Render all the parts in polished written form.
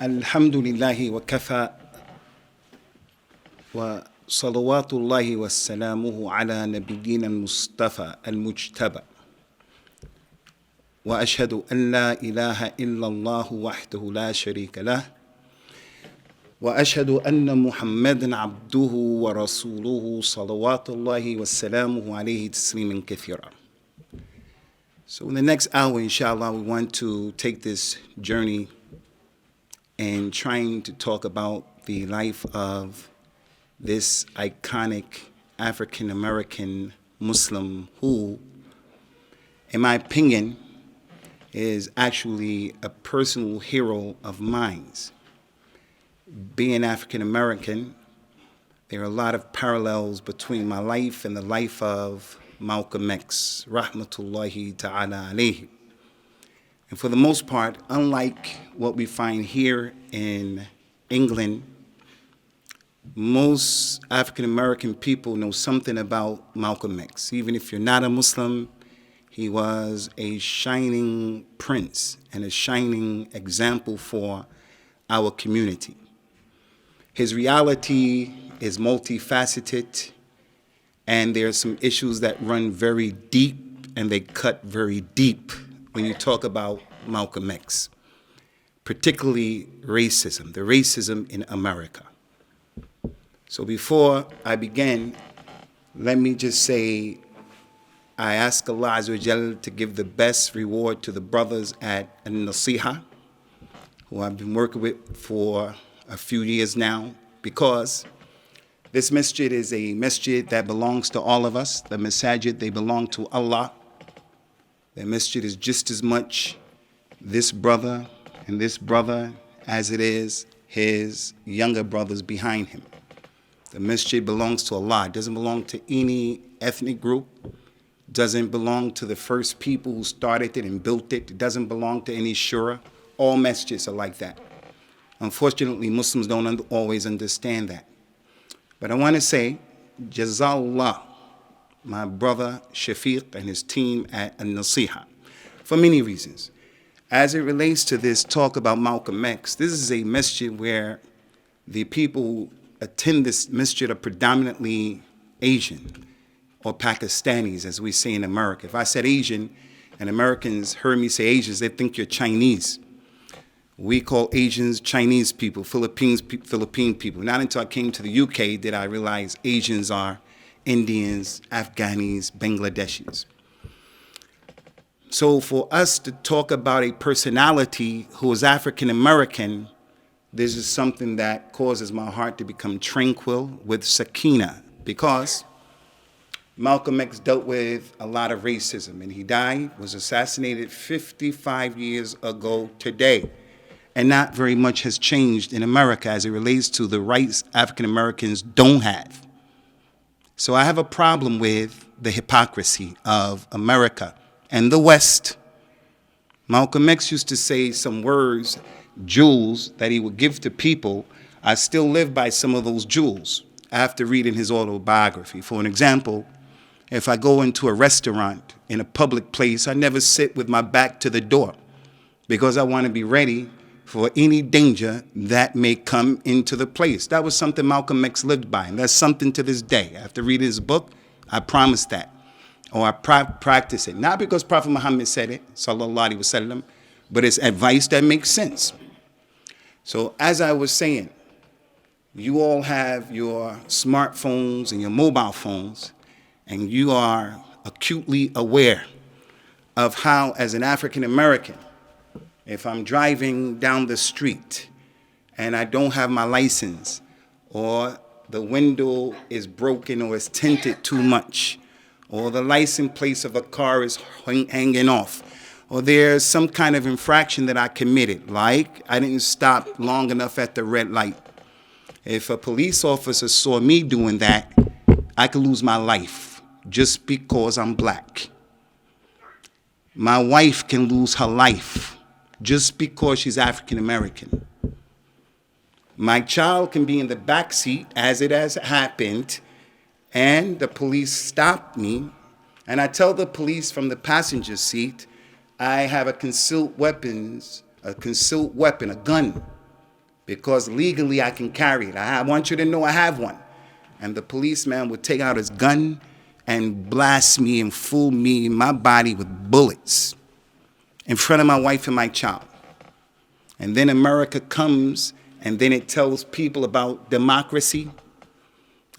الحمد لله وكفى وصلوات الله وسلامه على نبينا المصطفى المجتبى وأشهد أن لا إله إلا الله وحده لا شريك له وأشهد أن محمدا عبده ورسوله صلوات الله وسلامه عليه تسليما كثيرا. So in the next hour, inshallah, we want to take this journey and trying to talk about the life of this iconic African-American Muslim who, in my opinion, is actually a personal hero of mine. Being African-American, there are a lot of parallels between my life and the life of Malcolm X, rahmatullahi ta'ala alayhi. And for the most part, unlike what we find here in England, most African-American people know something about Malcolm X. Even if you're not a Muslim, he was a shining prince and a shining example for our community. His reality is multifaceted, and there are some issues that run very deep and they cut very deep when you talk about Malcolm X, particularly racism, the racism in America. So before I begin, let me just say I ask Allah Azza wa Jal to give the best reward to the brothers at An-Naseeha, who I've been working with for a few years now, because this masjid is a masjid that belongs to all of us. The masajid, they belong to Allah. The masjid is just as much this brother and this brother as it is his younger brothers behind him. The masjid belongs to Allah. It doesn't belong to any ethnic group. It doesn't belong to the first people who started it and built it. It doesn't belong to any shura. All masjids are like that. Unfortunately, Muslims don't always understand that. But I want to say, Jazallah, my brother Shafiq and his team at An-Naseeha, for many reasons. As it relates to this talk about Malcolm X, this is a masjid where the people who attend this masjid are predominantly Asian or Pakistanis, as we say in America. If I said Asian and Americans heard me say Asians, they think you're Chinese. We call Asians Chinese people, Philippine people. Not until I came to the UK did I realize Asians are Indians, Afghanis, Bangladeshis. So for us to talk about a personality who is African American, this is something that causes my heart to become tranquil with sakina, because Malcolm X dealt with a lot of racism, and he died, was assassinated 55 years ago today. And not very much has changed in America as it relates to the rights African Americans don't have. So I have a problem with the hypocrisy of America and the West. Malcolm X used to say some words, jewels, that he would give to people. I still live by some of those jewels after reading his autobiography. For an example, if I go into a restaurant in a public place, I never sit with my back to the door because I want to be ready for any danger that may come into the place. That was something Malcolm X lived by, and that's something to this day. After reading his book, I promise that, or I practice it. Not because Prophet Muhammad said it, sallallahu alaihi wasallam, but it's advice that makes sense. So as I was saying, you all have your smartphones and your mobile phones, and you are acutely aware of how, as an African American, if I'm driving down the street and I don't have my license, or the window is broken or is tinted too much, or the license plate of a car is hanging off, or there's some kind of infraction that I committed, like I didn't stop long enough at the red light. If a police officer saw me doing that, I could lose my life just because I'm black. My wife can lose her life just because she's African American. My child can be in the back seat, as it has happened, and the police stopped me, and I tell the police from the passenger seat, I have a concealed weapon, a gun, because legally I can carry it. I want you to know I have one. And the policeman would take out his gun and blast me and fool me in my body with bullets in front of my wife and my child. And then America comes and then it tells people about democracy.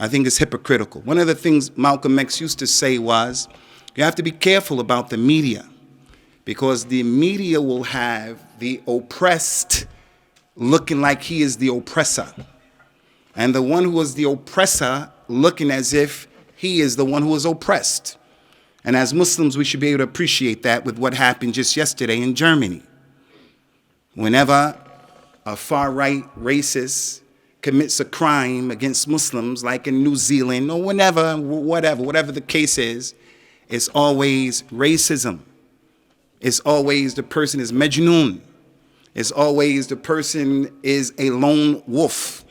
I think it's hypocritical. One of the things Malcolm X used to say was, you have to be careful about the media, because the media will have the oppressed looking like he is the oppressor, and the one who is the oppressor looking as if he is the one who is oppressed. And as Muslims, we should be able to appreciate that with what happened just yesterday in Germany. Whenever a far-right racist commits a crime against Muslims, like in New Zealand or whatever the case is, it's always racism. It's always the person is Majnun. It's always the person is a lone wolf.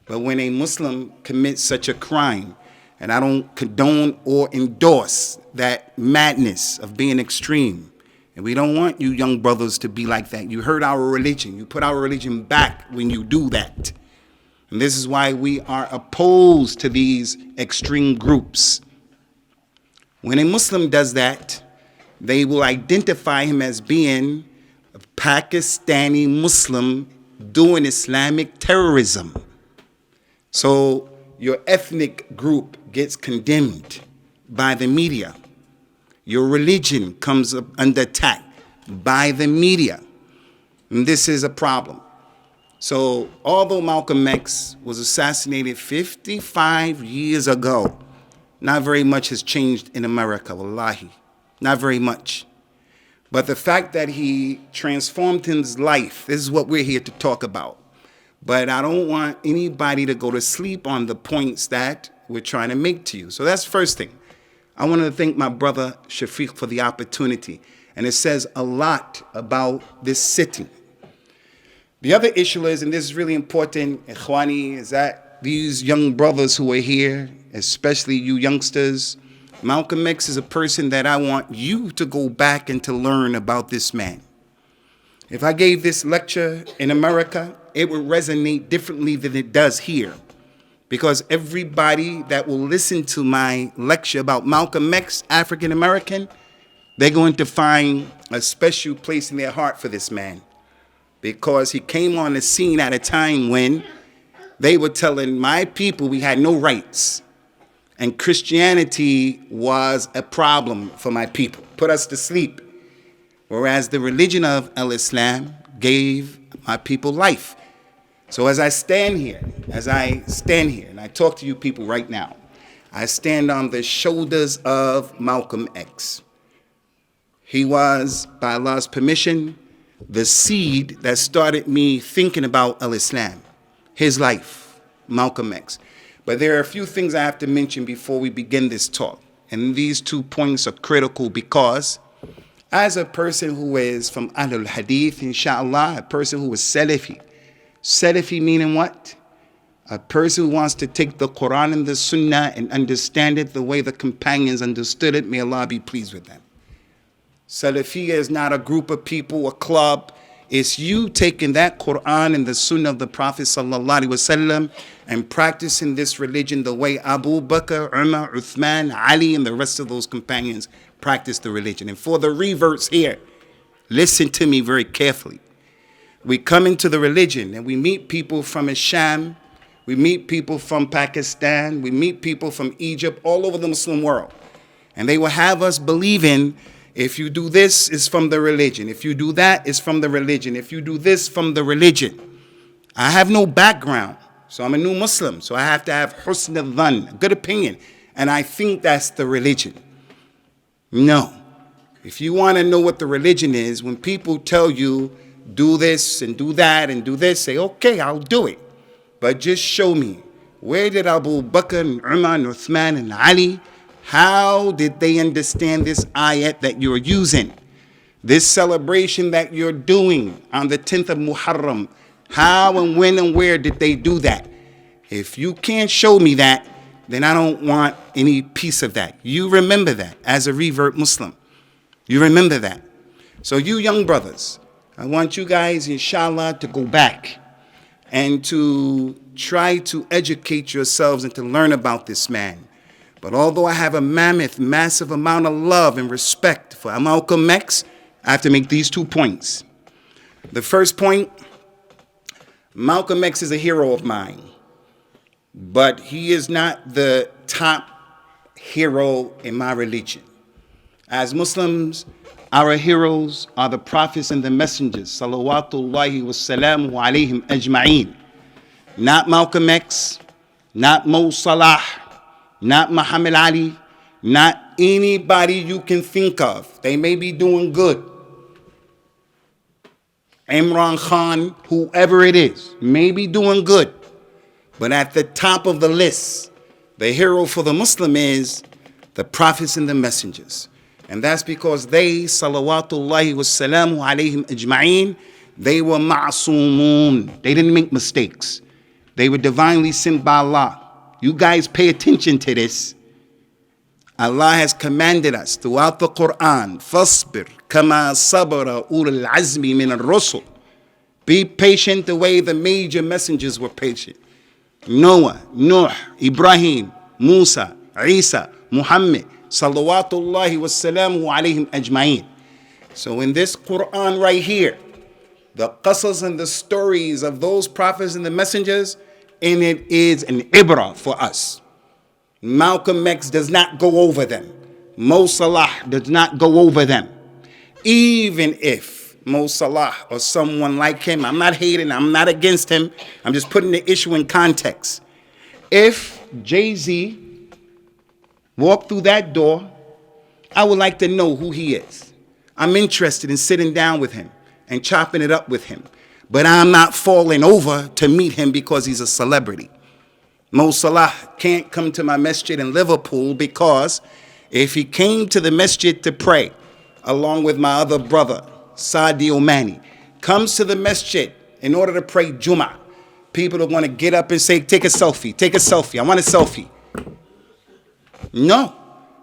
But when a Muslim commits such a crime, and I don't condone or endorse that madness of being extreme, and we don't want you young brothers to be like that. You hurt our religion. You put our religion back when you do that. And this is why we are opposed to these extreme groups. When a Muslim does that, they will identify him as being a Pakistani Muslim doing Islamic terrorism. So your ethnic group gets condemned by the media. Your religion comes under attack by the media. And this is a problem. So although Malcolm X was assassinated 55 years ago, not very much has changed in America, wallahi. Not very much. But the fact that he transformed his life, this is what we're here to talk about. But I don't want anybody to go to sleep on the points that we're trying to make to you. So that's the first thing. I want to thank my brother Shafiq for the opportunity. And it says a lot about this sitting. The other issue is, and this is really important, Ikhwani, is that these young brothers who are here, especially you youngsters, Malcolm X is a person that I want you to go back and to learn about this man. If I gave this lecture in America, it would resonate differently than it does here. Because everybody that will listen to my lecture about Malcolm X, African American, they're going to find a special place in their heart for this man. Because he came on the scene at a time when they were telling my people we had no rights. And Christianity was a problem for my people, put us to sleep. Whereas the religion of Islam gave my people life. So as I stand here, and I talk to you people right now, I stand on the shoulders of Malcolm X. He was, by Allah's permission, the seed that started me thinking about Islam, his life, Malcolm X. But there are a few things I have to mention before we begin this talk. And these 2 points are critical because as a person who is from Ahlul Hadith, inshallah, a person who is Salafi. Salafi meaning what? A person who wants to take the Quran and the Sunnah and understand it the way the companions understood it. May Allah be pleased with them. Salafiyya is not a group of people, a club. It's you taking that Quran and the Sunnah of the Prophet sallallahu alaihi wasallam and practicing this religion the way Abu Bakr, Umar, Uthman, Ali, and the rest of those companions practiced the religion. And for the reverts here, listen to me very carefully. We come into the religion and we meet people from Isham, we meet people from Pakistan, we meet people from Egypt, all over the Muslim world. And they will have us believing if you do this, it's from the religion. If you do that, it's from the religion. If you do this, from the religion. I have no background, so I'm a new Muslim. So I have to have husn al-dhan, good opinion. And I think that's the religion. No. If you want to know what the religion is, when people tell you, do this and do that and do this, say, okay, I'll do it. But just show me, where did Abu Bakr and Umar and Uthman and Ali, how did they understand this ayat that you're using? This celebration that you're doing on the 10th of Muharram, how and when and where did they do that? If you can't show me that, then I don't want any piece of that. You remember that as a revert Muslim. You remember that. So you young brothers, I want you guys, inshallah, to go back and to try to educate yourselves and to learn about this man. But although I have a massive amount of love and respect for Malcolm X, I have to make these 2 points. The first point, Malcolm X is a hero of mine, but he is not the top hero in my religion. As Muslims, our heroes are the prophets and the messengers, salawatullahi wa salamu alayhim ajma'een. Not Malcolm X, not Mo Salah, not Muhammad Ali, not anybody you can think of. They may be doing good. Imran Khan, whoever it is, may be doing good. But at the top of the list, the hero for the Muslim is the prophets and the messengers. And that's because they, salawatullahi wa salamu alayhim ajma'een, they were ma'asumun. They didn't make mistakes. They were divinely sent by Allah. You guys pay attention to this. Allah has commanded us throughout the Quran, فَاصْبِرْ كَمَا صَبَرَ أُولُو الْعَزْمِ مِنَ الرُّسُلِ. Be patient the way the major messengers were patient. Noah, Nuh, Ibrahim, Musa, Isa, Muhammad, salawatullahi wa salamu alayhim ajma'een. So in this Quran right here, the qasas and the stories of those prophets and the messengers, and it is an ibrah for us. Malcolm X does not go over them. Mo Salah does not go over them. Even if Mo Salah or someone like him, I'm not hating, I'm not against him, I'm just putting the issue in context. If Jay-Z walked through that door, I would like to know who he is. I'm interested in sitting down with him and chopping it up with him. But I'm not falling over to meet him because he's a celebrity. Mo Salah can't come to my masjid in Liverpool because if he came to the masjid to pray, along with my other brother, Sadio Mani, comes to the masjid in order to pray Jummah, people are going to get up and say, take a selfie, take a selfie, I want a selfie. No,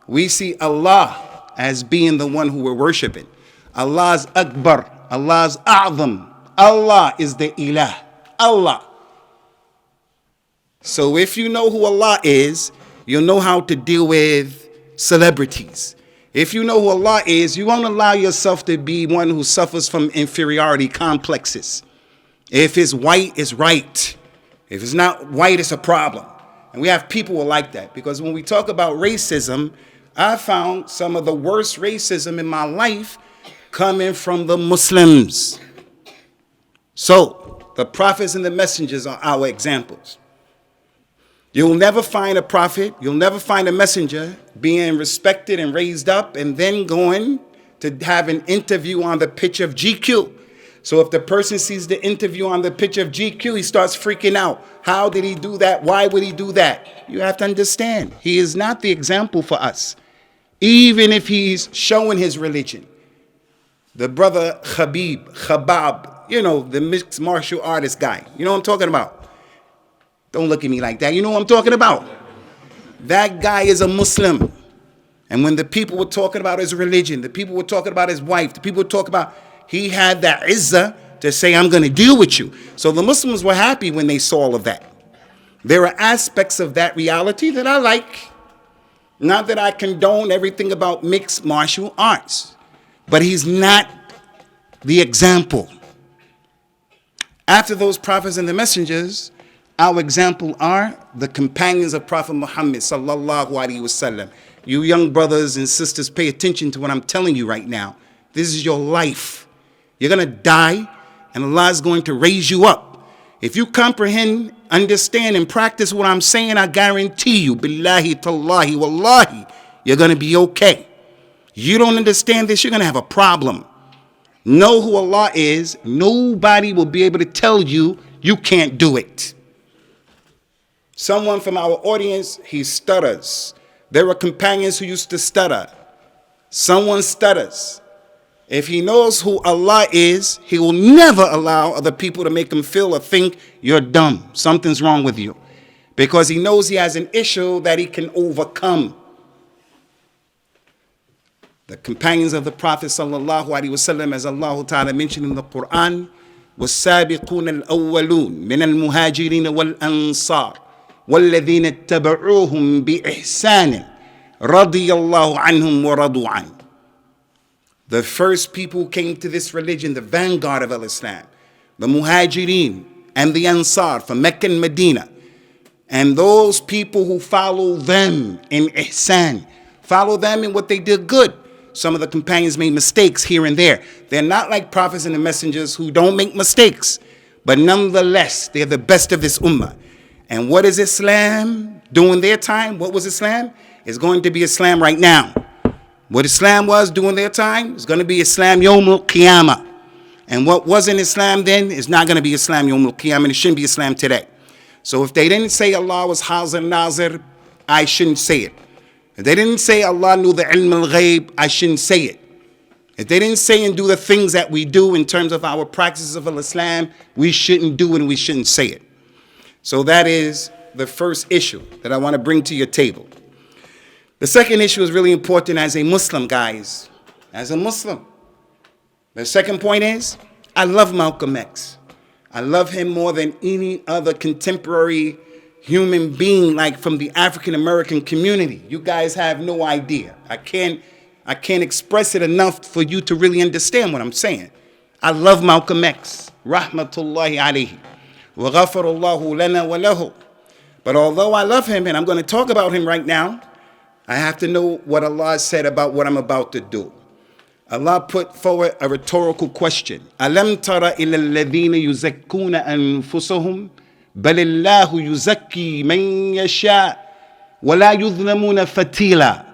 we see Allah as being the one who we're worshiping. Allah's Akbar, Allah's A'zam. Allah is the Ilah, Allah. So if you know who Allah is, you'll know how to deal with celebrities. If you know who Allah is, you won't allow yourself to be one who suffers from inferiority complexes. If it's white, it's right. If it's not white, it's a problem. And we have people who are like that. Because when we talk about racism, I found some of the worst racism in my life coming from the Muslims. So, the prophets and the messengers are our examples. You'll never find a prophet, you'll never find a messenger being respected and raised up and then going to have an interview on the pitch of GQ. So if the person sees the interview on the pitch of GQ, he starts freaking out. How did he do that? Why would he do that? You have to understand, he is not the example for us. Even if he's showing his religion. The brother Khabab, you know, the mixed martial artist guy. You know what I'm talking about? Don't look at me like that. You know what I'm talking about? That guy is a Muslim. And when the people were talking about his religion, the people were talking about his wife, the people were talking about, he had that izzah to say, I'm going to deal with you. So the Muslims were happy when they saw all of that. There are aspects of that reality that I like. Not that I condone everything about mixed martial arts. But he's not the example. After those prophets and the messengers, our example are the companions of Prophet Muhammad sallallahu alaihi wasallam. You young brothers and sisters, pay attention to what I'm telling you right now. This is your life. You're going to die, and Allah is going to raise you up. If you comprehend, understand, and practice what I'm saying, I guarantee you, billahi, tallahi, wallahi, you're going to be okay. You don't understand this, you're going to have a problem. Know who Allah is. Nobody will be able to tell you you can't do it. Someone from our audience, he stutters. There were companions who used to stutter. Someone stutters. If he knows who Allah is, he will never allow other people to make him feel or think you're dumb. Something's wrong with you. Because he knows he has an issue that he can overcome. The companions of the Prophet sallallahu alaihi wasallam, as Allah Ta'ala mentioned in the Quran, والسابقون الأولون من المهاجرين والأنصار والذين اتبعوهم بإحسان رضي الله عنهم ورضوا عنه. The first people who came to this religion, the vanguard of Islam, the Muhajirin and the Ansar from Mecca and Medina, and those people who follow them in ihsan, follow them in what they did good. Some of the companions made mistakes here and there. They're not like prophets and the messengers who don't make mistakes, but nonetheless, they're the best of this ummah. And what is Islam during their time? What was Islam? It's going to be Islam right now. What Islam was during their time is going to be Islam Yawm al-Qiyamah. And what wasn't Islam then is not going to be Islam Yawm al-Qiyamah, and it shouldn't be Islam today. So if they didn't say Allah was Hazir Nazir, I shouldn't say it. If they didn't say Allah knew the ilm al-ghayb, I shouldn't say it. If they didn't say and do the things that we do in terms of our practices of Islam, we shouldn't do it and we shouldn't say it. So that is the first issue that I want to bring to your table. The second issue is really important as a Muslim, guys. As a Muslim. The second point is, I love Malcolm X. I love him more than any other contemporary human being, like from the African American community. You guys have no idea. I can't express it enough for you to really understand what I'm saying. I love Malcolm X. Rahmatullahi alayhi. Wa ghafarallahu lana wa lahu. But although I love him, and I'm going to talk about him right now, I have to know what Allah said about what I'm about to do. Allah put forward a rhetorical question. Alam tara ila alladhina yuzakkuna anfusahum bal Allahu yuzakki man yasha wa la yuzlamuna fatila.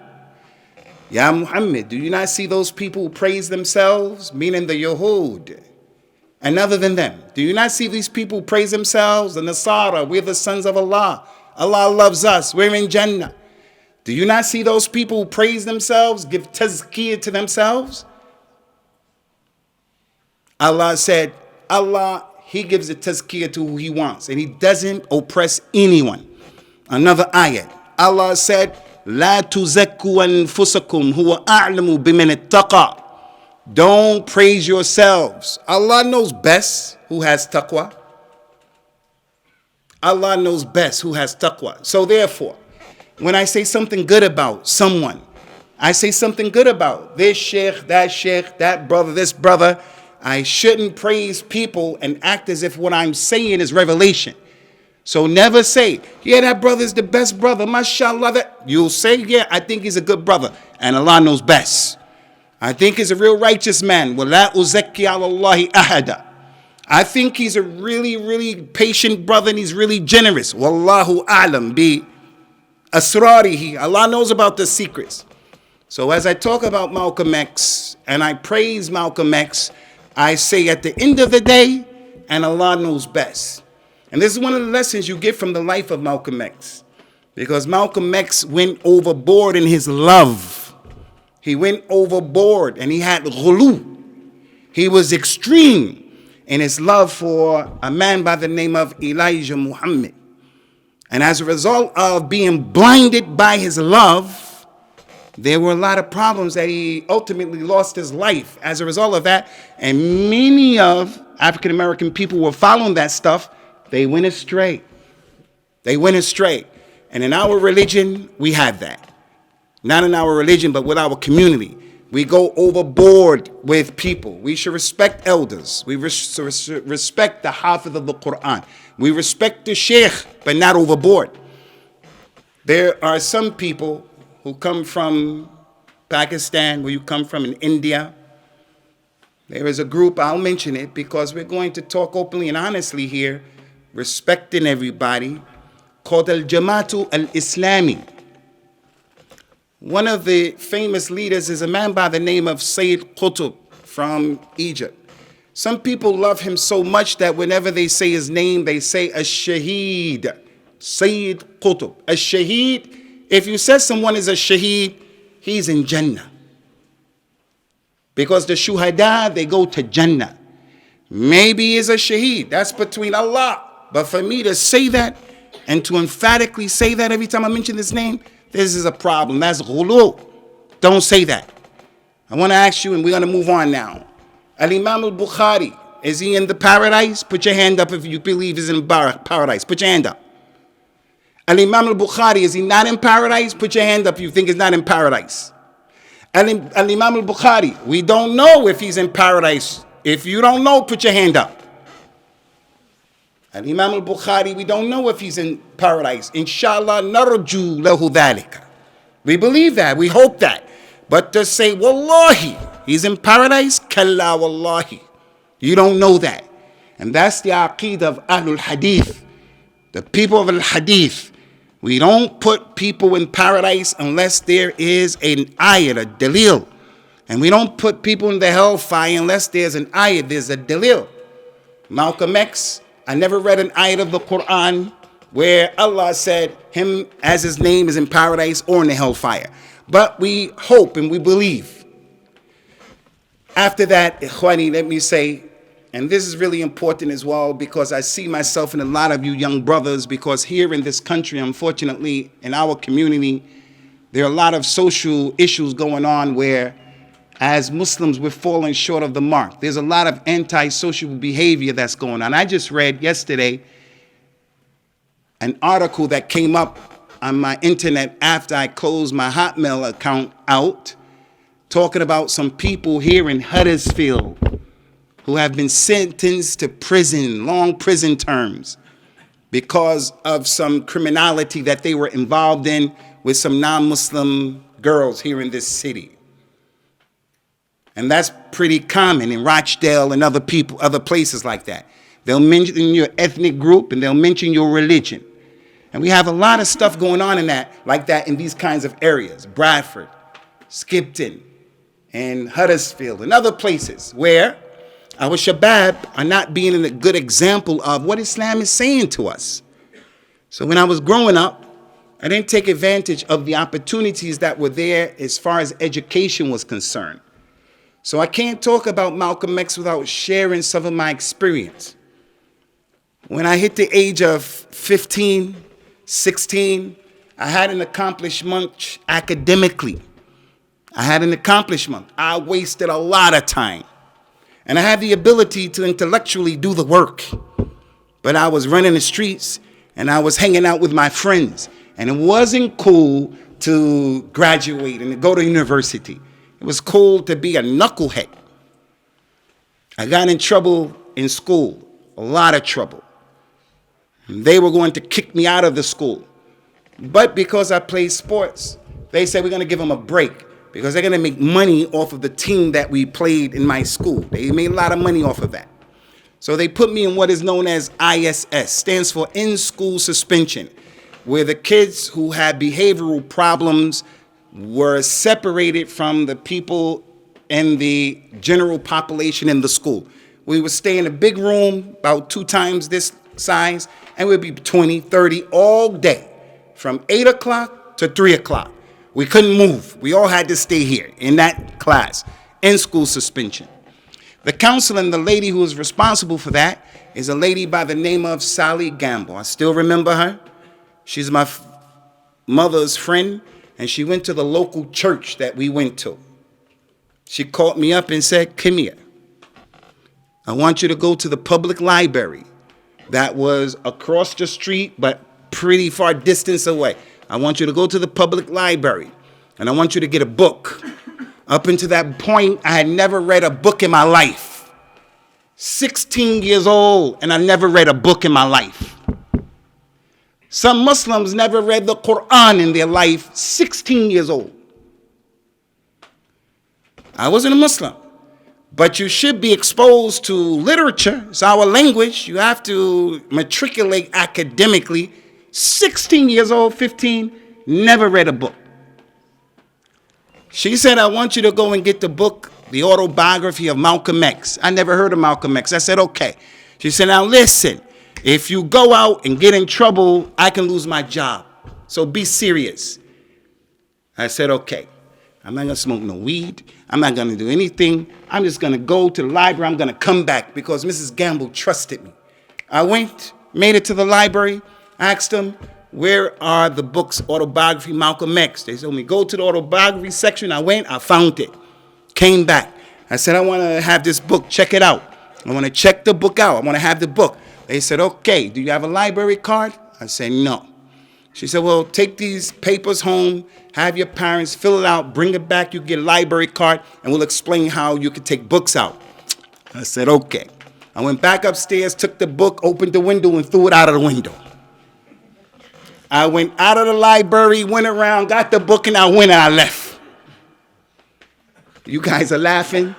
Ya Muhammad, do you not see those people who praise themselves, meaning the Yahud, and other than them? Do you not see these people who praise themselves, the Nasara, we're the sons of Allah, Allah loves us, we're in Jannah? Do you not see those people who praise themselves, give tazkiyah to themselves? Allah said, Allah, He gives a tazkiyah to who He wants, and He doesn't oppress anyone. Another ayat, Allah said, La tuzakku anfusakum huwa a'lamu biman ittaqa. Don't praise yourselves. Allah knows best who has taqwa. Allah knows best who has taqwa. So therefore, when I say something good about someone, I say something good about this sheikh, that brother, this brother, I shouldn't praise people and act as if what I'm saying is revelation. So never say, yeah, that brother is the best brother, mashallah. That you'll say, yeah, I think he's a good brother, and Allah knows best. I think he's a real righteous man. وَلَا أُزَكِّي عَلَى اللَّهِ أَحَدًا. I think he's a really, really patient brother, and he's really generous. Wallahu a'lam bi asrarihi. Allah knows about the secrets. So as I talk about Malcolm X, and I praise Malcolm X, I say at the end of the day, and Allah knows best. And this is one of the lessons you get from the life of Malcolm X. Because Malcolm X went overboard in his love. He went overboard and he had ghulu. He was extreme in his love for a man by the name of Elijah Muhammad. And as a result of being blinded by his love, there were a lot of problems that he ultimately lost his life as a result of that. And many of African American people were following that stuff. They went astray. They went astray. And in our religion, we have that. Not in our religion, but with our community. We go overboard with people. We should respect elders. We respect the Hafiz of the Quran. We respect the Sheikh, but not overboard. There are some people who come from Pakistan, where you come from in India. There is a group, I'll mention it because we're going to talk openly and honestly here, respecting everybody, called Al-Jama'atu Al-Islami. One of the famous leaders is a man by the name of Sayyid Qutb from Egypt. Some people love him so much that whenever they say his name, they say Ash-Shaheed, Sayyid Qutb. Ash-Shaheed, if you say someone is a Shaheed, he's in Jannah. Because the Shuhada, they go to Jannah. Maybe he's a Shaheed, that's between Allah. But for me to say that and to emphatically say that every time I mention this name, this is a problem. That's ghulu. Don't say that. I want to ask you, and we're going to move on now. Al-Imam al-Bukhari, Is he in the paradise? Put your hand up if you believe he's in paradise. Put your hand up. Al-Imam al-Bukhari, is he not in paradise? Put your hand up if you think he's not in paradise. Al-Imam al-Bukhari, we don't know if he's in paradise. If you don't know, put your hand up. Al-Imam al-Bukhari, we don't know if he's in paradise. Inshallah, narju lahu dhalika. We believe that, we hope that. But to say, wallahi, he's in paradise, kalla wallahi. You don't know that. And that's the aqeedah of Ahlul Hadith, the people of Al-Hadith. We don't put people in paradise unless there is an ayat, a dalil. And we don't put people in the hellfire unless there's an ayat, there's a dalil. Malcolm X, I never read an ayat of the Quran where Allah said him as his name is in paradise or in the hellfire. But we hope and we believe. After that, Ikhwani, let me say, and this is really important as well because I see myself in a lot of you young brothers, because here in this country, unfortunately, in our community, there are a lot of social issues going on where as Muslims, we're falling short of the mark. There's a lot of antisocial behavior that's going on. I just read yesterday an article that came up on my internet after I closed my Hotmail account out, talking about some people here in Huddersfield who have been sentenced to prison, long prison terms, because of some criminality that they were involved in with some non-Muslim girls here in this city. And that's pretty common in Rochdale and other places like that. They'll mention your ethnic group and they'll mention your religion. And we have a lot of stuff going on in that, like that in these kinds of areas. Bradford, Skipton, and Huddersfield, and other places where our shabab are not being a good example of what Islam is saying to us. So when I was growing up, I didn't take advantage of the opportunities that were there as far as education was concerned. So I can't talk about Malcolm X without sharing some of my experience. When I hit the age of 15, 16, I had an accomplishment academically. I had an accomplishment. I wasted a lot of time. And I had the ability to intellectually do the work. But I was running the streets and I was hanging out with my friends. And it wasn't cool to graduate and to go to university. It was cool to be a knucklehead. I got in trouble in school, a lot of trouble. And they were going to kick me out of the school. But because I played sports, they said we're going to give them a break because they're going to make money off of the team that we played in my school. They made a lot of money off of that. So they put me in what is known as ISS, stands for in-school suspension, where the kids who had behavioral problems were separated from the people in the general population in the school. We would stay in a big room, about 2 times this size, and we'd be 20, 30 all day, from 8 o'clock to 3 o'clock. We couldn't move. We all had to stay here in that class, in school suspension. The counselor and the lady who was responsible for that is a lady by the name of Sally Gamble. I still remember her. She's my mother's friend. And she went to the local church that we went to. She called me up and said, come here. I want you to go to the public library that was across the street, but pretty far distance away. I want you to go to the public library, and I want you to get a book. Up until that point, I had never read a book in my life. 16 years old, and I never read a book in my life. Some Muslims never read the Quran in their life, 16 years old. I wasn't a Muslim, but you should be exposed to literature. It's our language. You have to matriculate academically. 16 years old, 15, never read a book. She said, I want you to go and get the book, the autobiography of Malcolm X. I never heard of Malcolm X. I said, okay. She said, now listen. If you go out and get in trouble, I can lose my job. So be serious. I said, okay. I'm not going to smoke no weed. I'm not going to do anything. I'm just going to go to the library. I'm going to come back because Mrs. Gamble trusted me. I went, made it to the library, asked them, where are the books, autobiography, Malcolm X? They told me, go to the autobiography section. I went, I found it. Came back. I said, I want to have this book. Check it out. I want to check the book out. I want to have the book. They said, okay, do you have a library card? I said, no. She said, well, take these papers home, have your parents fill it out, bring it back, you get a library card, and we'll explain how you can take books out. I said, okay. I went back upstairs, took the book, opened the window, and threw it out of the window. I went out of the library, went around, got the book, and I went and I left. You guys are laughing?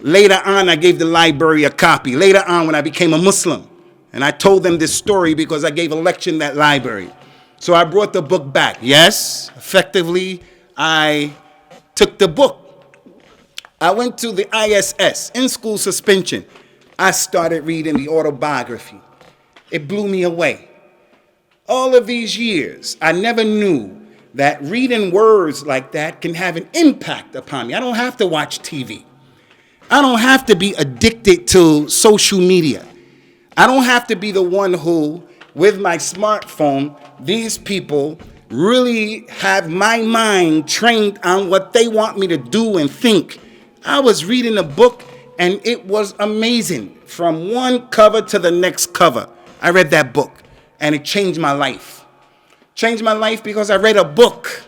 Later on, I gave the library a copy. Later on, when I became a Muslim, and I told them this story because I gave a lecture in that library. So I brought the book back. Yes, effectively, I took the book. I went to the ISS, in school suspension. I started reading the autobiography. It blew me away. All of these years, I never knew that reading words like that can have an impact upon me. I don't have to watch TV. I don't have to be addicted to social media. I don't have to be the one who, with my smartphone, these people really have my mind trained on what they want me to do and think. I was reading a book and it was amazing. From one cover to the next cover, I read that book and it changed my life. Changed my life because I read a book.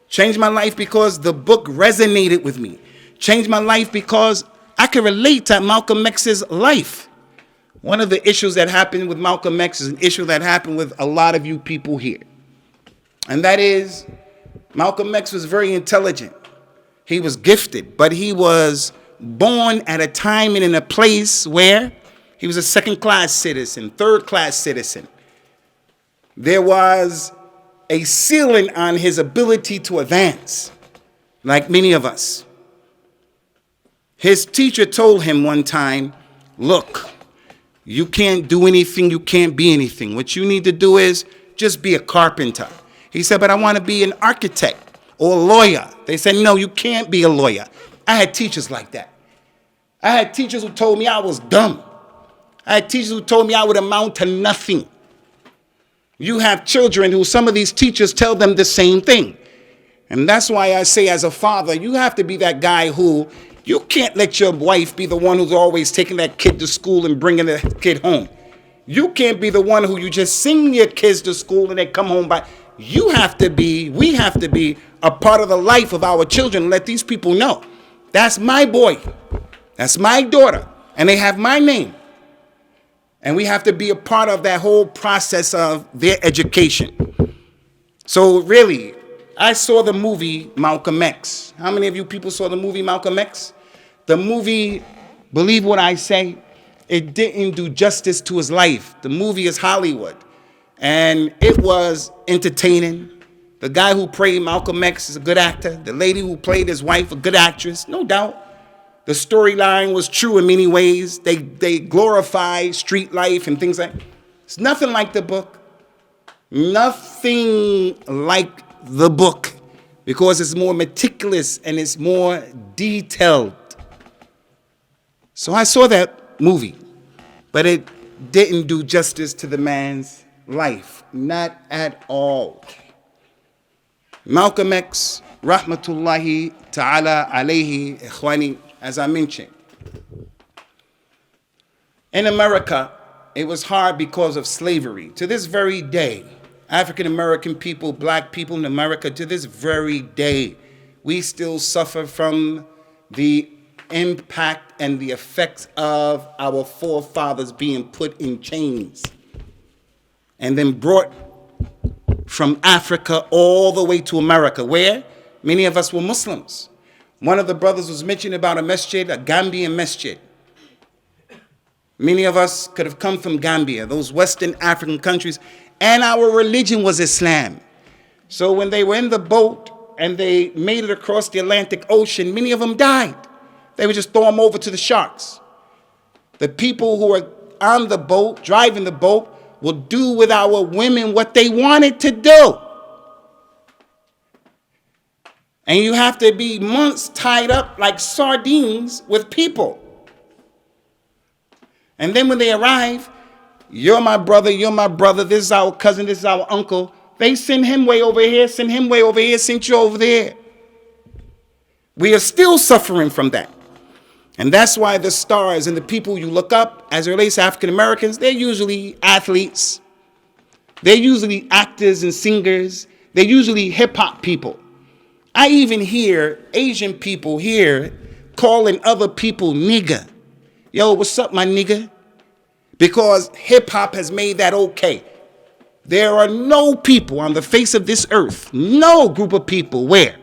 Changed my life because the book resonated with me. Changed my life because I could relate to Malcolm X's life. One of the issues that happened with Malcolm X is an issue that happened with a lot of you people here. And that is, Malcolm X was very intelligent. He was gifted, but he was born at a time and in a place where he was a second-class citizen, third-class citizen. There was a ceiling on his ability to advance, like many of us. His teacher told him one time, look, you can't do anything, you can't be anything. What you need to do is just be a carpenter. He said, but I want to be an architect or a lawyer. They said, no, you can't be a lawyer. I had teachers like that. I had teachers who told me I was dumb. I had teachers who told me I would amount to nothing. You have children who some of these teachers tell them the same thing. And that's why I say as a father, you have to be that guy who, you can't let your wife be the one who's always taking that kid to school and bringing the kid home. You can't be the one who you just send your kids to school and they come home by. We have to be a part of the life of our children and let these people know. That's my boy. That's my daughter. And they have my name. And we have to be a part of that whole process of their education. So really, I saw the movie Malcolm X. How many of you people saw the movie Malcolm X? The movie, believe what I say, it didn't do justice to his life. The movie is Hollywood. And it was entertaining. The guy who played Malcolm X is a good actor. The lady who played his wife, a good actress, no doubt. The storyline was true in many ways. They glorify street life and things like that. It's nothing like the book. Nothing like the book. Because it's more meticulous and it's more detailed. So I saw that movie. But it didn't do justice to the man's life. Not at all. Malcolm X, rahmatullahi ta'ala alayhi, ikhwani, as I mentioned. In America, it was hard because of slavery. To this very day, African American people, black people in America, to this very day, we still suffer from the impact and the effects of our forefathers being put in chains and then brought from Africa all the way to America, where many of us were Muslims. One of the brothers was mentioning about a masjid, a Gambian masjid. Many of us could have come from Gambia, those Western African countries, and our religion was Islam. So when they were in the boat and they made it across the Atlantic Ocean, many of them died. They would just throw them over to the sharks. The people who were on the boat, driving the boat, will do with our women what they wanted to do. And you have to be months tied up like sardines with people. And then when they arrive, you're my brother, this is our cousin, this is our uncle. They send him way over here, send him way over here, send you over there. We are still suffering from that. And that's why the stars and the people you look up as it relates to African Americans, they're usually athletes. They're usually actors and singers. They're usually hip hop people. I even hear Asian people here calling other people nigger. Yo, what's up, my nigga? Because hip hop has made that okay. There are no people on the face of this earth, no group of people where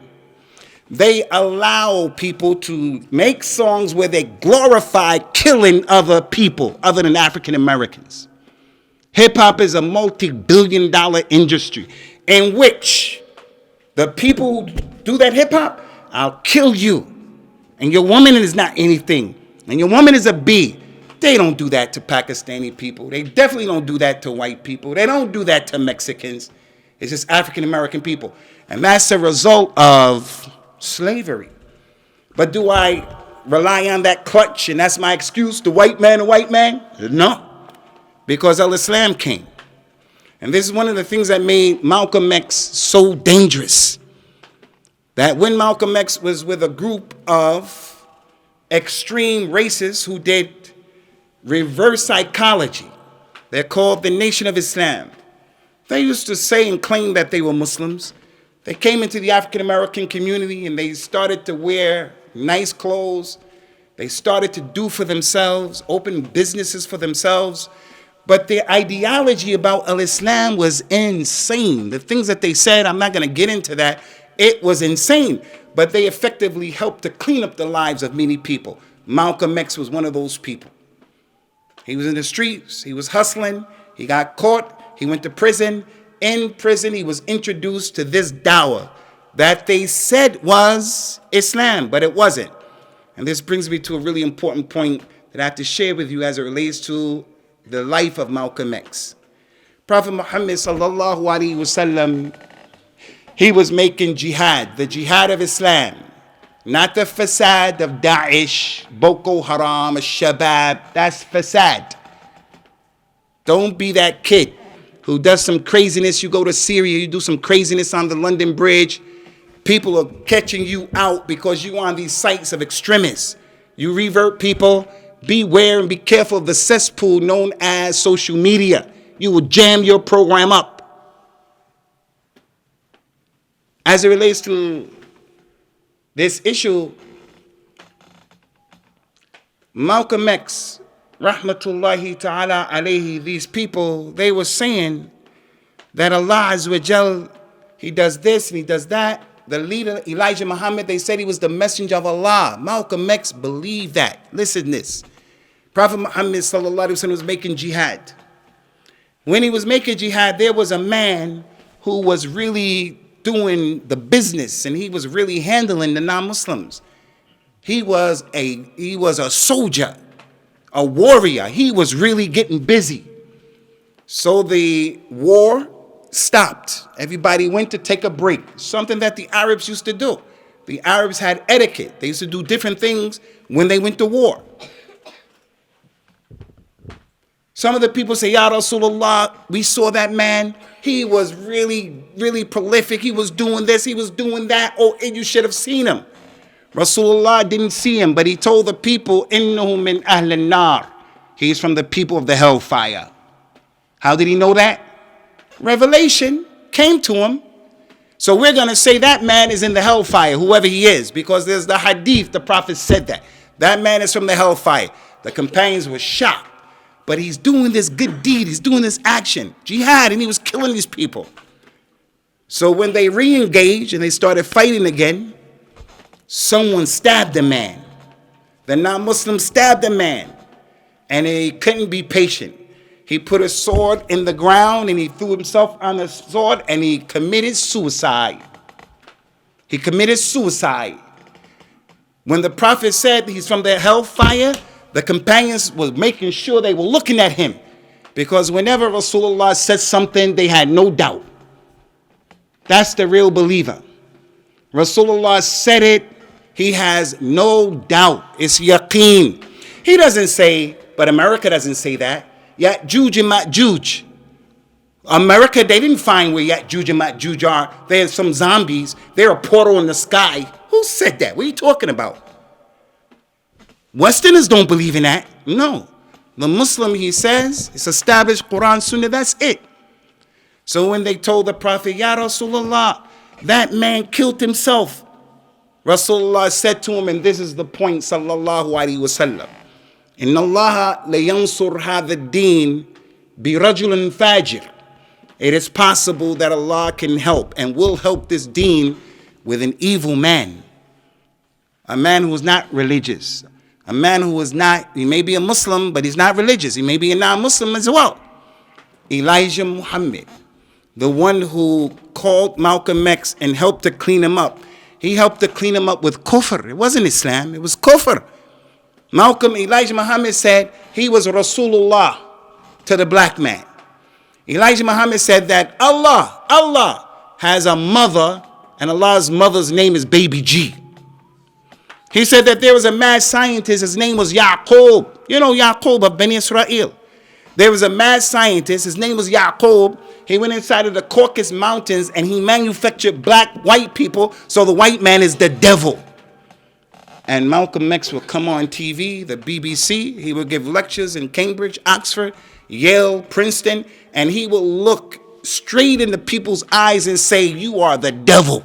they allow people to make songs where they glorify killing other people other than African Americans. Hip hop is a multi-billion-dollar industry in which the people who do that hip hop, I'll kill you. And your woman is not anything. And your woman is a bee. They don't do that to Pakistani people. They definitely don't do that to white people. They don't do that to Mexicans. It's just African American people. And that's a result of slavery. But do I rely on that clutch and that's my excuse, the white man, the white man? No. Because Al-Islam came. And this is one of the things that made Malcolm X so dangerous. That when Malcolm X was with a group of extreme racists who did reverse psychology, they're called the Nation of Islam. They used to say and claim that they were Muslims. They came into the African American community and they started to wear nice clothes. They started to do for themselves, open businesses for themselves. But their ideology about Al-Islam was insane. The things that they said, I'm not going to get into that. It was insane. But they effectively helped to clean up the lives of many people. Malcolm X was one of those people. He was in the streets. He was hustling. He got caught. He went to prison. In prison, he was introduced to this dawah that they said was Islam, but it wasn't. And this brings me to a really important point that I have to share with you as it relates to the life of Malcolm X. Prophet Muhammad sallallahu alaihi wasallam, he was making jihad, the jihad of Islam, not the fasad of Daesh, Boko Haram, Shabab. That's fasad. Don't be that kid who does some craziness. You go to Syria, you do some craziness on the London Bridge. People are catching you out because you are on these sites of extremists. You revert people. Beware and be careful of the cesspool known as social media. You will jam your program up. As it relates to this issue, Malcolm X, rahmatullahi ta'ala alayhi, these people, they were saying that Allah Azza wa Jal, he does this and he does that. The leader, Elijah Muhammad, they said he was the messenger of Allah. Malcolm X believed that. Listen to this. Prophet Muhammad sallallahu alaihi wasallam was making jihad. When he was making jihad, there was a man who was really doing the business and he was really handling the non-Muslims. He was a soldier, a warrior. He was really getting busy. So the war stopped. Everybody went to take a break, something that the Arabs used to do. The Arabs had etiquette. They used to do different things when they went to war. Some of the people say, Ya Rasulullah, we saw that man. He was really, really prolific. He was doing this, he was doing that. Oh, and you should have seen him. Rasulullah didn't see him, but he told the people, Innahu min ahlin nar. He's from the people of the hellfire. How did he know that? Revelation came to him. So we're going to say that man is in the hellfire, whoever he is, because there's the hadith, the prophet said that. That man is from the hellfire. The companions were shocked. But he's doing this good deed, he's doing this action, jihad, and he was killing these people. So when they re-engaged and they started fighting again, someone stabbed the man. The non-Muslim stabbed the man, and he couldn't be patient. He put a sword in the ground and he threw himself on the sword and he committed suicide. He committed suicide. When the prophet said he's from the hellfire, the companions were making sure they were looking at him, because whenever Rasulullah said something, they had no doubt. That's the real believer. Rasulullah said it, he has no doubt. It's yaqeen. He doesn't say, but America doesn't say that. Ya'juj and Ma'juj. America, they didn't find where Ya'juj and Ma'juj are. There's some zombies. They're a portal in the sky. Who said that? What are you talking about? Westerners don't believe in that. No. The Muslim, he says, it's established Quran, Sunnah, that's it. So when they told the Prophet, Ya Rasulullah, that man killed himself, Rasulullah said to him, and this is the point, sallallahu alaihi wasallam, Inna Allah layansur hadha deen bi rajulin fajir. It is possible that Allah can help and will help this deen with an evil man. A man who is not religious. A man who is not, he may be a Muslim, but he's not religious. He may be a non-Muslim as well. Elijah Muhammad, the one who called Malcolm X and helped to clean him up. He helped to clean him up with kufr. It wasn't Islam, it was kufr. Elijah Muhammad said he was Rasulullah to the black man. Elijah Muhammad said that Allah has a mother, and Allah's mother's name is Baby G. He said that there was a mad scientist, his name was Yaqub. You know Yaqub of Bani Israel. There was a mad scientist, his name was Yaqub. He went inside of the Caucasus Mountains and he manufactured white people, so the white man is the devil. And Malcolm X would come on TV, the BBC, he would give lectures in Cambridge, Oxford, Yale, Princeton, and he will look straight into people's eyes and say, you are the devil.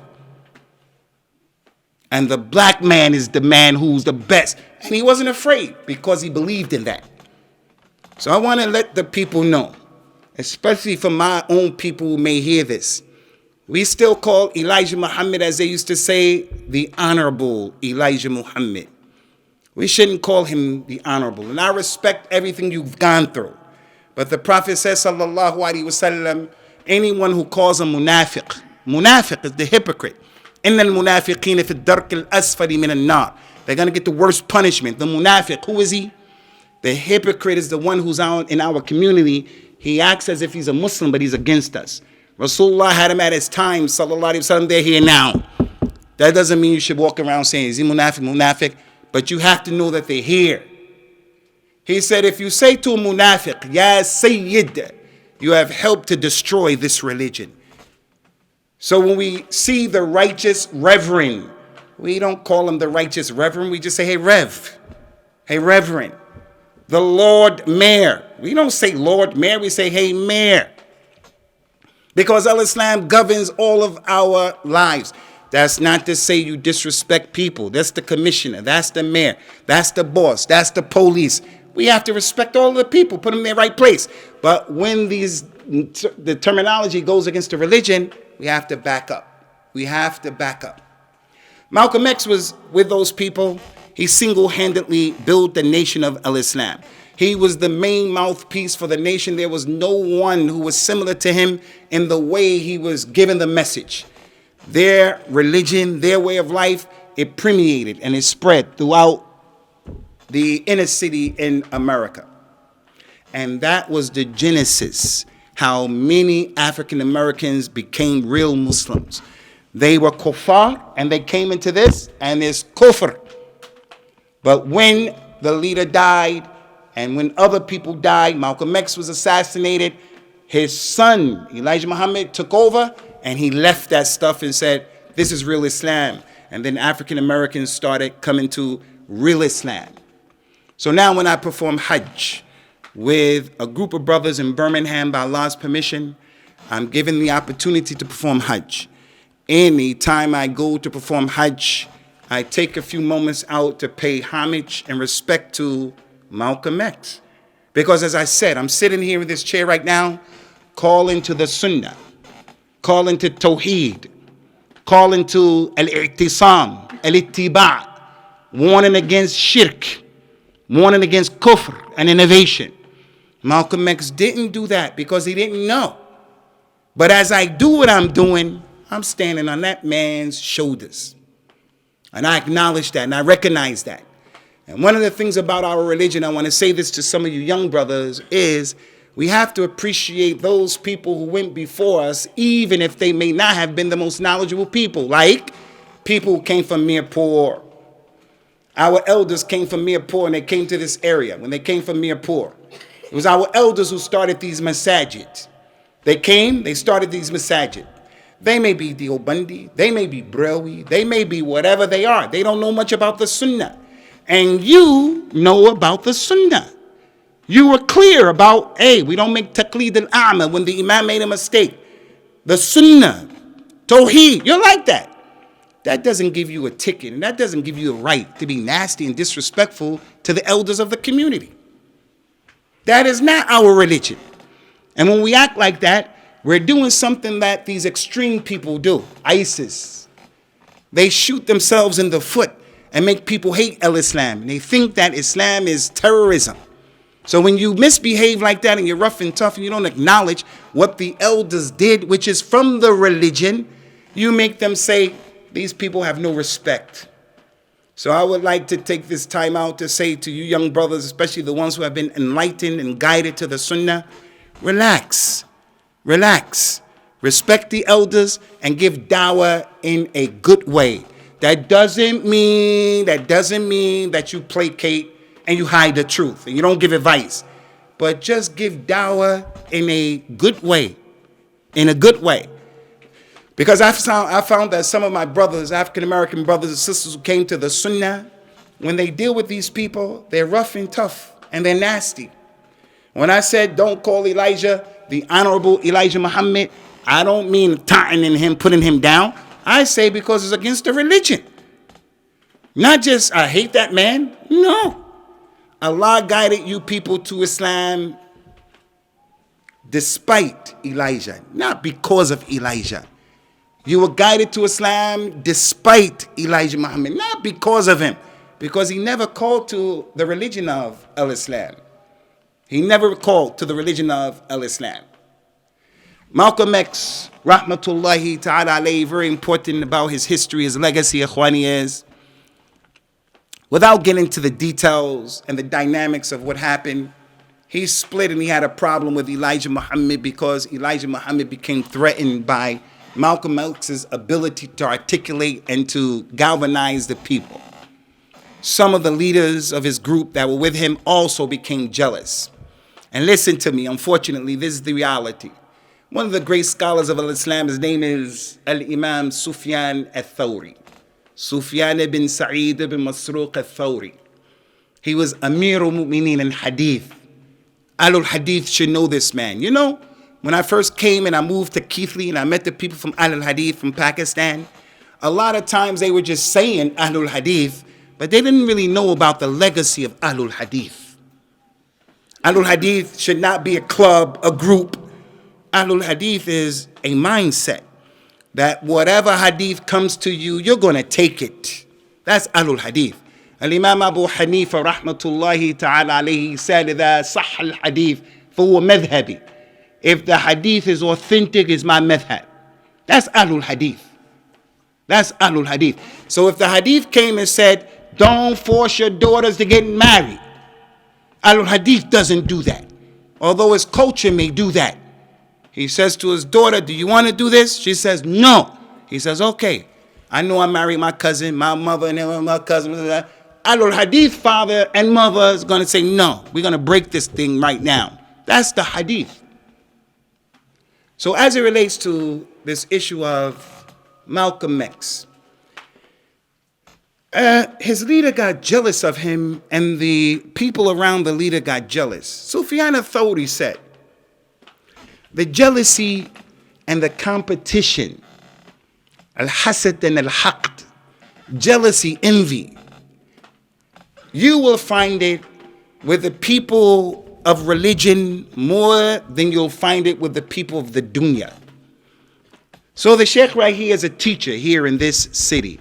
And the black man is the man who's the best. And he wasn't afraid because he believed in that. So I want to let the people know, especially for my own people who may hear this, we still call Elijah Muhammad, as they used to say, the Honorable Elijah Muhammad. We shouldn't call him the Honorable. And I respect everything you've gone through. But the Prophet says, sallallahu alaihi wasallam, anyone who calls a munafiq is the hypocrite. Inna al-munafiqina fi ad-dark al-asfali min an-nar. They're going to get the worst punishment. The munafiq, who is he? The hypocrite is the one who's out in our community. He acts as if he's a Muslim, but he's against us. Rasulullah had him at his time, sallallahu alaihi wasallam, they're here now. That doesn't mean you should walk around saying, is he munafiq, but you have to know that they're here. He said, if you say to a munafiq, Ya Sayyid, you have helped to destroy this religion. So when we see the righteous reverend, we don't call him the righteous reverend. We just say, hey, Rev. Hey, Reverend. The Lord Mayor. We don't say Lord Mayor. We say, hey, Mayor. Because Al-Islam governs all of our lives. That's not to say you disrespect people. That's the commissioner. That's the mayor. That's the boss. That's the police. We have to respect all of the people, put them in their right place. But when the terminology goes against the religion, we have to back up. We have to back up. Malcolm X was with those people. He single-handedly built the nation of Al-Islam. He was the main mouthpiece for the nation. There was no one who was similar to him in the way he was giving the message. Their religion, their way of life, it permeated and it spread throughout the inner city in America. And that was the genesis, how many African Americans became real Muslims. They were kuffar and they came into this, and there's kufr. But when the leader died and when other people died, Malcolm X was assassinated, his son, Elijah Muhammad, took over and he left that stuff and said, this is real Islam. And then African Americans started coming to real Islam. So now when I perform Hajj with a group of brothers in Birmingham, by Allah's permission, I'm given the opportunity to perform Hajj. Any time I go to perform Hajj, I take a few moments out to pay homage and respect to Malcolm X. Because as I said, I'm sitting here in this chair right now, calling to the Sunnah, calling to Tawheed, calling to al-i'tisam, al-ittiba', warning against shirk, warning against kufr and innovation. Malcolm X didn't do that because he didn't know. But as I do what I'm doing, I'm standing on that man's shoulders. And I acknowledge that and I recognize that. And one of the things about our religion, I want to say this to some of you young brothers, is we have to appreciate those people who went before us, even if they may not have been the most knowledgeable people, like people who came from Mirpur. Our elders came from Mirpur and they came to this area. When they came from Mirpur, it was our elders who started these masajid. They came, they started these masajid. They may be Deobandi, they may be Brawi, they may be whatever they are. They don't know much about the Sunnah. And you know about the sunnah. You were clear about, hey, we don't make taqleed al-a'ma when the imam made a mistake. The sunnah, tawheed, you're like that. That doesn't give you a ticket, and that doesn't give you a right to be nasty and disrespectful to the elders of the community. That is not our religion. And when we act like that, we're doing something that these extreme people do. ISIS. They shoot themselves in the foot and make people hate Islam. And they think that Islam is terrorism. So when you misbehave like that and you're rough and tough and you don't acknowledge what the elders did, which is from the religion, you make them say, these people have no respect. So I would like to take this time out to say to you young brothers, especially the ones who have been enlightened and guided to the sunnah, relax, relax. Respect the elders and give dawah in a good way. That doesn't mean that you placate and you hide the truth and you don't give advice. But just give dawah in a good way. In a good way. Because I found that some of my brothers, African-American brothers and sisters who came to the sunnah, when they deal with these people, they're rough and tough and they're nasty. When I said don't call Elijah the Honorable Elijah Muhammad, I don't mean tightening him, putting him down. I say because it's against the religion. Not just, I hate that man. No. Allah guided you people to Islam despite Elijah, not because of Elijah. You were guided to Islam despite Elijah Muhammad, not because of him, because he never called to the religion of al-Islam. He never called to the religion of al-Islam. Malcolm X, rahmatullahi ta'ala alayhi, very important about his history, his legacy, Ikhwani, is, without getting into the details and the dynamics of what happened, he split and he had a problem with Elijah Muhammad because Elijah Muhammad became threatened by Malcolm X's ability to articulate and to galvanize the people. Some of the leaders of his group that were with him also became jealous. And listen to me, unfortunately, this is the reality. One of the great scholars of Islam, his name is Al-Imam Sufyan al-Thawri. Sufyan ibn Sa'id ibn Masruq al-Thawri. He was Amir al-Mu'mineen in Hadith. Ahlul Hadith should know this man. You know, when I first came and I moved to Keithley and I met the people from Ahlul Hadith from Pakistan, a lot of times they were just saying Ahlul Hadith, but they didn't really know about the legacy of Ahlul Hadith. Ahlul Hadith should not be a club, a group. Ahlul Hadith is a mindset that whatever hadith comes to you, you're going to take it. That's Ahlul Hadith. Al-Imam Abu Hanifa rahmatullahi ta'ala alayhi said, إذا صح الحديث فهو مذهبي. If the hadith is authentic, it's my madhab. That's Ahlul Hadith. That's Ahlul Hadith. So if the hadith came and said, don't force your daughters to get married, Ahlul Hadith doesn't do that. Although his culture may do that. He says to his daughter, do you want to do this? She says, no. He says, okay. I know I married my cousin, my mother, and my cousin. Ahlul Hadith father and mother is going to say, no, we're going to break this thing right now. That's the hadith. So as it relates to this issue of Malcolm X, his leader got jealous of him and the people around the leader got jealous. Sufyan al-Thawri said, the jealousy and the competition, al-hasad and al-haqd, jealousy, envy, you will find it with the people of religion more than you'll find it with the people of the dunya. So the Sheikh right here is a teacher here in this city.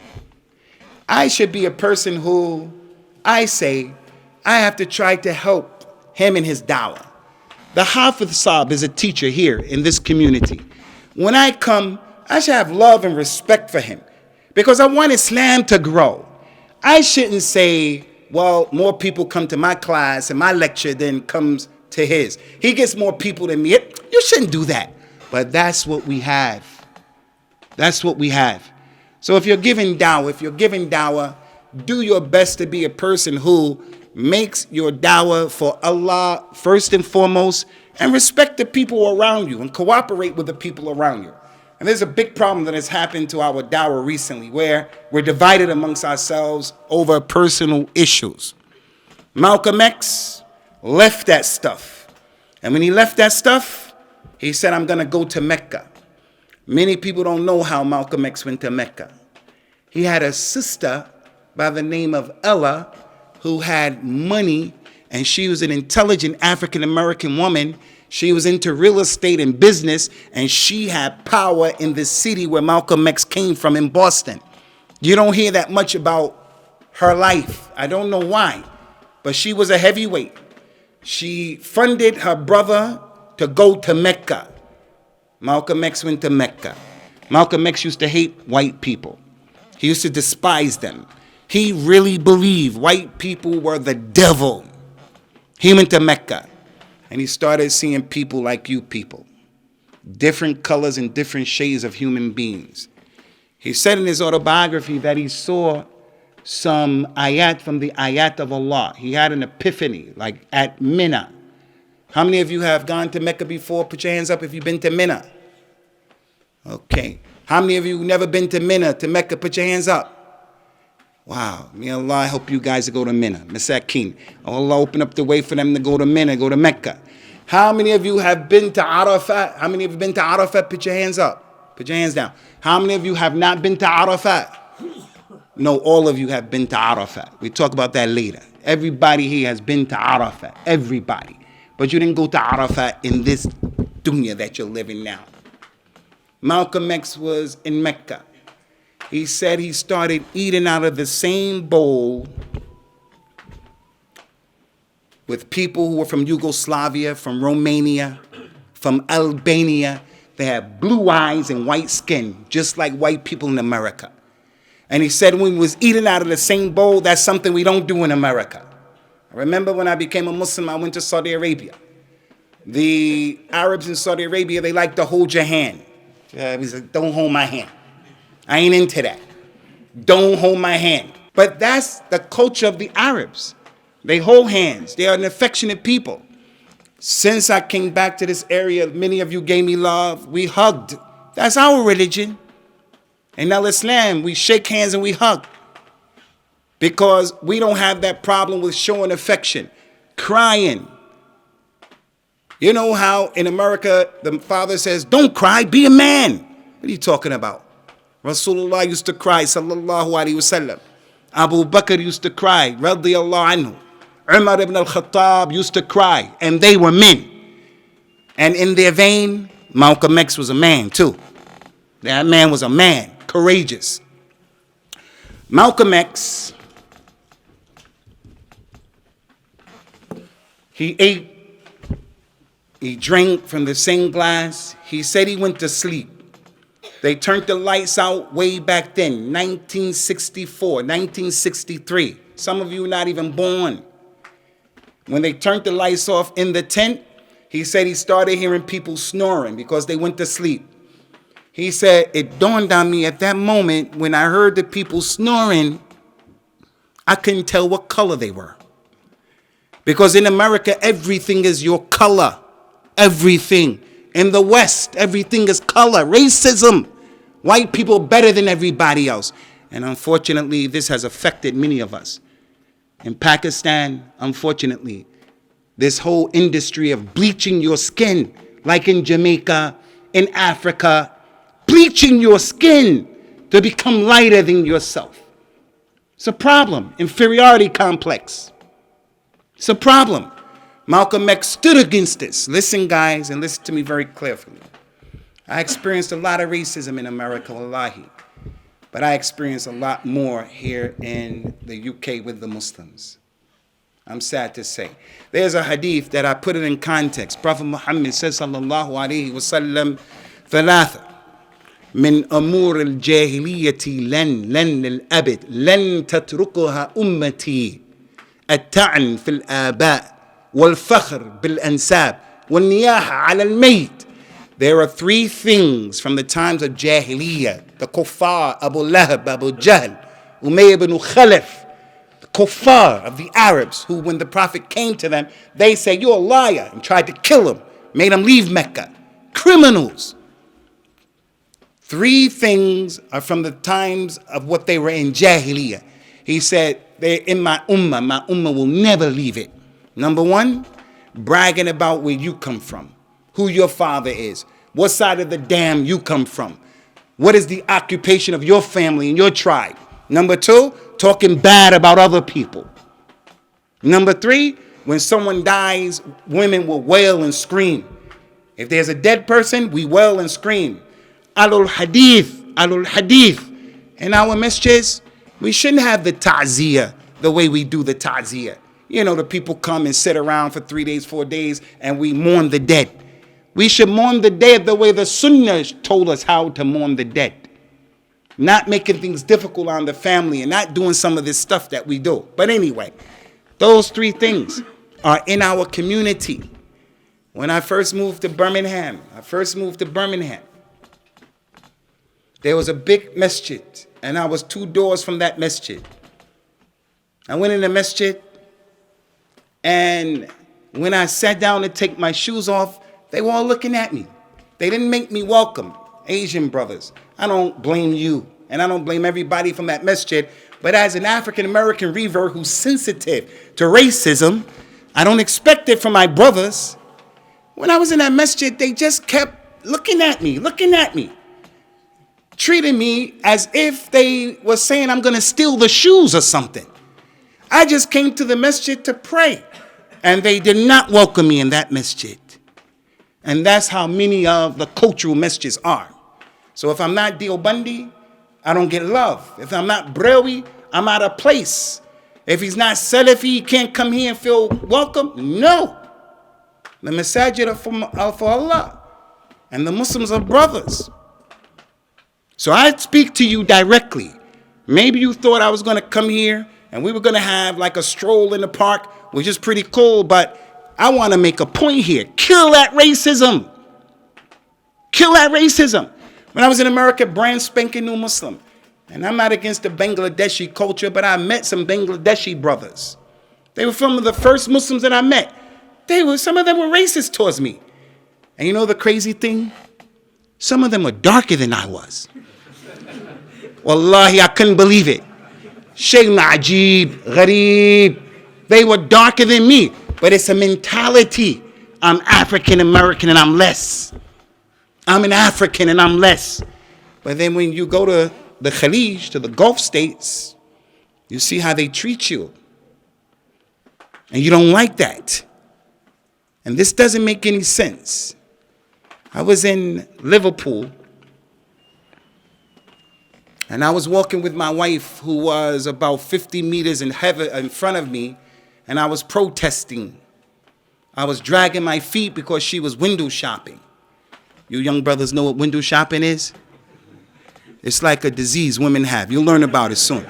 I should be a person who I say I have to try to help him in his dawah. The Hafiz Saab is a teacher here in this community. When I come, I should have love and respect for him because I want Islam to grow. I shouldn't say, well, more people come to my class and my lecture than comes to his. He gets more people than me. You shouldn't do that. But that's what we have. That's what we have. So if you're giving dawah, do your best to be a person who makes your dawah for Allah first and foremost, and respect the people around you and cooperate with the people around you. And there's a big problem that has happened to our dawah recently, where we're divided amongst ourselves over personal issues. Malcolm X left that stuff. And when he left that stuff, he said, I'm going to go to Mecca. Many people don't know how Malcolm X went to Mecca. He had a sister by the name of Ella who had money, and she was an intelligent African-American woman. She was into real estate and business, and she had power in the city where Malcolm X came from in Boston. You don't hear that much about her life. I don't know why, but she was a heavyweight. She funded her brother to go to Mecca. Malcolm X went to Mecca. Malcolm X used to hate white people. He used to despise them. He really believed white people were the devil. He went to Mecca. And he started seeing people like you people, different colors and different shades of human beings. He said in his autobiography that he saw some ayat from the ayat of Allah. He had an epiphany, like at Mina. How many of you have gone to Mecca before? Put your hands up if you've been to Mina. Okay. How many of you never been to Mina, to Mecca? Put your hands up. Wow, may Allah help you guys to go to Mina, Masakin. Allah open up the way for them to go to Mina, go to Mecca. How many of you have been to Arafat? How many of you have been to Arafat? Put your hands up. Put your hands down. How many of you have not been to Arafat? No, all of you have been to Arafat. We talk about that later. Everybody here has been to Arafat. Everybody. But you didn't go to Arafat in this dunya that you're living now. Malcolm X was in Mecca. He said he started eating out of the same bowl with people who were from Yugoslavia, from Romania, from Albania. They had blue eyes and white skin, just like white people in America. And he said when we was eating out of the same bowl, that's something we don't do in America. I remember when I became a Muslim, I went to Saudi Arabia. The Arabs in Saudi Arabia, they like to hold your hand. He said, don't hold my hand. I ain't into that. Don't hold my hand. But that's the culture of the Arabs. They hold hands. They are an affectionate people. Since I came back to this area, many of you gave me love. We hugged. That's our religion. In Al-Islam, we shake hands and we hug. Because we don't have that problem with showing affection. Crying. You know how in America, the father says, don't cry, be a man. What are you talking about? Rasulullah used to cry, sallallahu alaihi wasallam. Abu Bakr used to cry, radiyallahu anhu. Umar ibn al-Khattab used to cry, and they were men. And in their vein, Malcolm X was a man too. That man was a man, courageous. Malcolm X, he ate, he drank from the same glass. He said he went to sleep. They turned the lights out way back then, 1964, 1963. Some of you were not even born. When they turned the lights off in the tent, he said he started hearing people snoring because they went to sleep. He said, it dawned on me at that moment when I heard the people snoring, I couldn't tell what color they were. Because in America, everything is your color. Everything. In the West, everything is color. Racism. White people better than everybody else. And unfortunately, this has affected many of us. In Pakistan, unfortunately, this whole industry of bleaching your skin, like in Jamaica, in Africa, bleaching your skin to become lighter than yourself. It's a problem. Inferiority complex. It's a problem. Malcolm X stood against this. Listen, guys, and listen to me very carefully. I experienced a lot of racism in America, wallahi. But I experienced a lot more here in the UK with the Muslims. I'm sad to say. There's a hadith that I put it in context. Prophet Muhammad says, sallallahu alayhi wa sallam, ثلاثة من أمور الجاهلية لن للأبد لن تتركها أمتي الطعن في الآباء والفخر بالأنساب والنياحة على الميت. There are three things from the times of Jahiliyyah, the kuffar, Abu Lahab, Abu Jahl, Umayyah ibn Khalaf, the kuffar of the Arabs, who when the Prophet came to them, they said, you're a liar, and tried to kill him, made him leave Mecca. Criminals. 3 things are from the times of what they were in Jahiliyyah. He said, they're in my ummah will never leave it. Number 1, bragging about where you come from, who your father is, what side of the dam you come from, what is the occupation of your family and your tribe. Number 2, talking bad about other people. Number 3, when someone dies, women will wail and scream. If there's a dead person, we wail and scream. Alul hadith, alul hadith. In our masjids, we shouldn't have the ta'ziyah the way we do the ta'ziyah. You know, the people come and sit around for 3 days, 4 days, and we mourn the dead. We should mourn the dead the way the Sunnah told us how to mourn the dead. Not making things difficult on the family and not doing some of this stuff that we do. But anyway, those 3 things are in our community. When I first moved to Birmingham, there was a big masjid, and I was 2 doors from that masjid. I went in the masjid, and when I sat down to take my shoes off, they were all looking at me. They didn't make me welcome. Asian brothers, I don't blame you, and I don't blame everybody from that masjid, but as an African-American revert who's sensitive to racism, I don't expect it from my brothers. When I was in that masjid, they just kept looking at me, treating me as if they were saying I'm going to steal the shoes or something. I just came to the masjid to pray, and they did not welcome me in that masjid. And that's how many of the cultural masjids are. So if I'm not Deobandi, I don't get love. If I'm not Brewi, I'm out of place. If he's not Salafi, he can't come here and feel welcome. No. The masajid are for Allah, and the Muslims are brothers. So I speak to you directly. Maybe you thought I was going to come here and we were going to have like a stroll in the park, which is pretty cool, but I want to make a point here. Kill that racism. Kill that racism. When I was in America, brand spanking new Muslim. And I'm not against the Bangladeshi culture, but I met some Bangladeshi brothers. They were some of the first Muslims that I met. Some of them were racist towards me. And you know the crazy thing? Some of them were darker than I was. Wallahi, I couldn't believe it. Shaykh Najib, Gharib. They were darker than me. But it's a mentality. I'm African American and I'm less. I'm an African and I'm less. But then when you go to the Khalij, to the Gulf states, you see how they treat you. And you don't like that. And this doesn't make any sense. I was in Liverpool, and I was walking with my wife, who was about 50 meters in front of me, and I was protesting. I was dragging my feet because she was window shopping. You young brothers know what window shopping is? It's like a disease women have. You'll learn about it soon.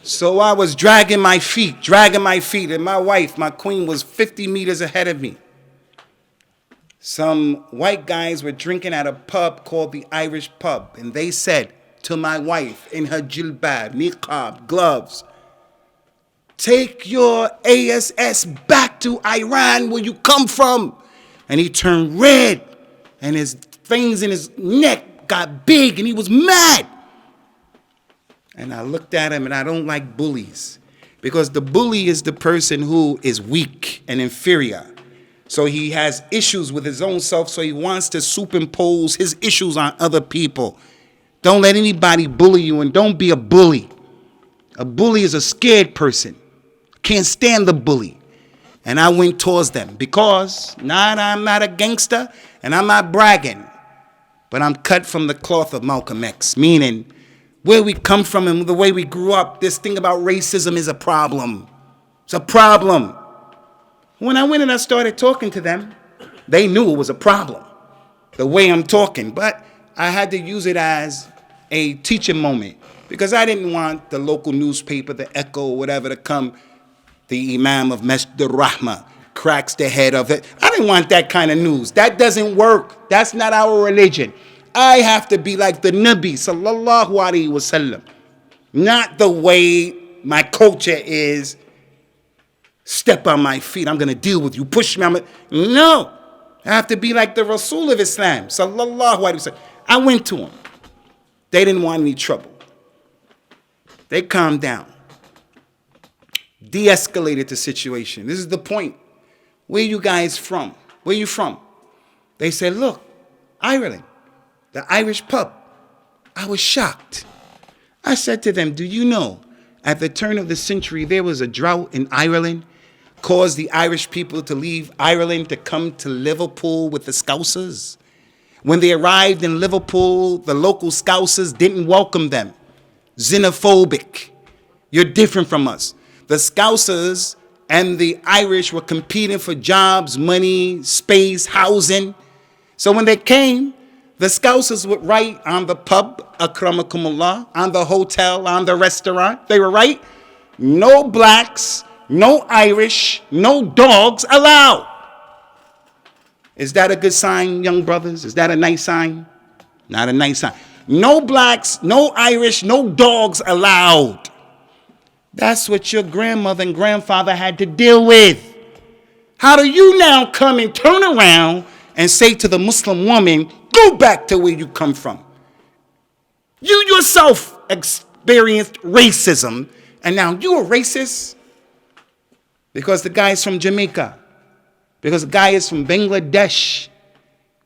So I was dragging my feet, and my wife, my queen, was 50 meters ahead of me. Some white guys were drinking at a pub called the Irish Pub, and they said to my wife in her jilbab, niqab, gloves, take your ASS back to Iran where you come from. And he turned red, and his veins in his neck got big, and he was mad. And I looked at him, and I don't like bullies, because the bully is the person who is weak and inferior. So he has issues with his own self, so he wants to superimpose his issues on other people. Don't let anybody bully you, and don't be a bully. A bully is a scared person. Can't stand the bully. And I went towards them because I'm not a gangster, and I'm not bragging, but I'm cut from the cloth of Malcolm X, meaning where we come from and the way we grew up, this thing about racism is a problem. It's a problem. When I went and I started talking to them, they knew it was a problem, the way I'm talking. But I had to use it as a teaching moment, because I didn't want the local newspaper, the Echo, or whatever, to come. The Imam of Masjid al-Rahma cracks the head of it. I didn't want that kind of news. That doesn't work. That's not our religion. I have to be like the Nabi sallallahu alaihi wasallam, not the way my culture is. Step on my feet, I'm going to deal with you. Push me. No. I have to be like the Rasul of Islam, sallallahu alaihi wasallam. I went to him. They didn't want any trouble. They calmed down, de-escalated the situation. This is the point. Where you guys from? Where you from? They said, look, Ireland, the Irish pub. I was shocked. I said to them, do you know, at the turn of the century, there was a drought in Ireland, caused the Irish people to leave Ireland to come to Liverpool with the Scousers. When they arrived in Liverpool, the local Scousers didn't welcome them. Xenophobic. You're different from us. The Scousers and the Irish were competing for jobs, money, space, housing. So when they came, the Scousers would write on the pub, akramakumullah, on the hotel, on the restaurant. They were right. No blacks, no Irish, no dogs allowed. Is that a good sign, young brothers? Is that a nice sign? Not a nice sign. No blacks, no Irish, no dogs allowed. That's what your grandmother and grandfather had to deal with. How do you now come and turn around and say to the Muslim woman, go back to where you come from? You yourself experienced racism, and now you're a racist? Because the guy is from Jamaica. Because the guy is from Bangladesh.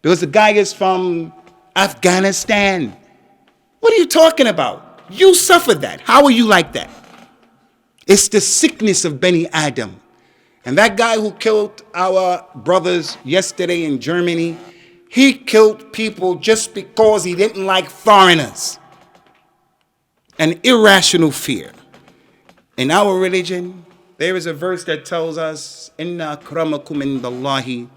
Because the guy is from Afghanistan. What are you talking about? You suffered that. How are you like that? It's the sickness of Bani Adam. And that guy who killed our brothers yesterday in Germany, he killed people just because he didn't like foreigners. An irrational fear. In our religion, there is a verse that tells us, Inna akramakum indallahi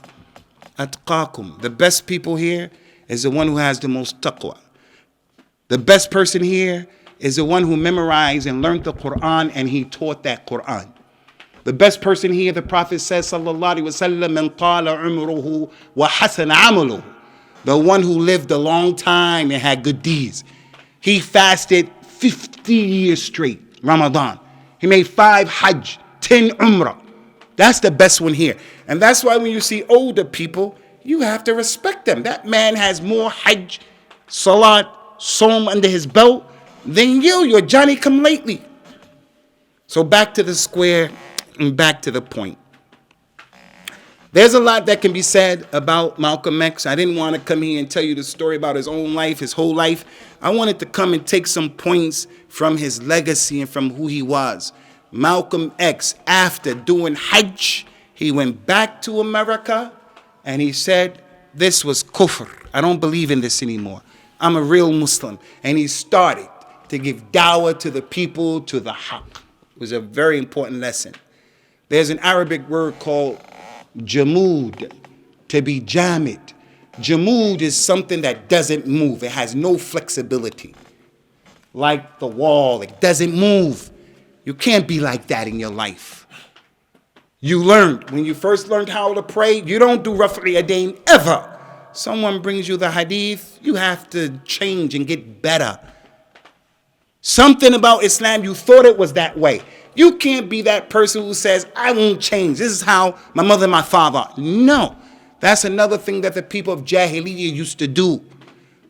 atqakum. The best people here is the one who has the most taqwa. The best person here is the one who memorized and learned the Quran and he taught that Quran. The best person here, the Prophet says, sallallahu alaihi wasallam, man qala umruhu wa hasan amaluhu. The one who lived a long time and had good deeds. He fasted 50 years straight, Ramadan. He made 5 Hajj, 10 Umrah. That's the best one here. And that's why when you see older people, you have to respect them. That man has more Hajj, Salat, Som under his belt than you. You're Johnny come lately. So back to the square and back to the point. There's a lot that can be said about Malcolm X. I didn't want to come here and tell you the story about his own life, his whole life. I wanted to come and take some points from his legacy and from who he was. Malcolm X, after doing Hajj, he went back to America and he said, this was kufr. I don't believe in this anymore. I'm a real Muslim. And he started to give dawah to the people, to the haqq. It was a very important lesson. There's an Arabic word called jamud, to be jamid. Jamud is something that doesn't move. It has no flexibility. Like the wall, it doesn't move. You can't be like that in your life. You learned, when you first learned how to pray, you don't do raf'i yadayn ever. Someone brings you the hadith, you have to change and get better. Something about Islam, you thought it was that way. You can't be that person who says, I won't change. This is how my mother and my father are. No. That's another thing that the people of Jahiliyyah used to do.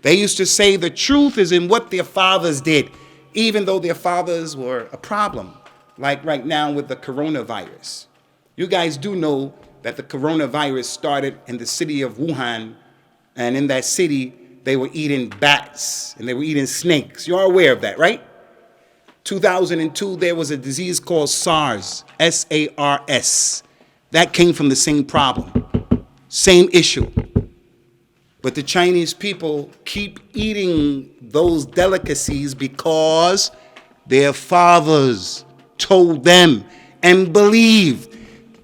They used to say the truth is in what their fathers did, even though their fathers were a problem. Like right now with the coronavirus. You guys do know that the coronavirus started in the city of Wuhan, and in that city, they were eating bats and they were eating snakes. You're aware of that, right? 2002, there was a disease called SARS, S-A-R-S. That came from the same problem, same issue. But the Chinese people keep eating those delicacies because their fathers told them and believed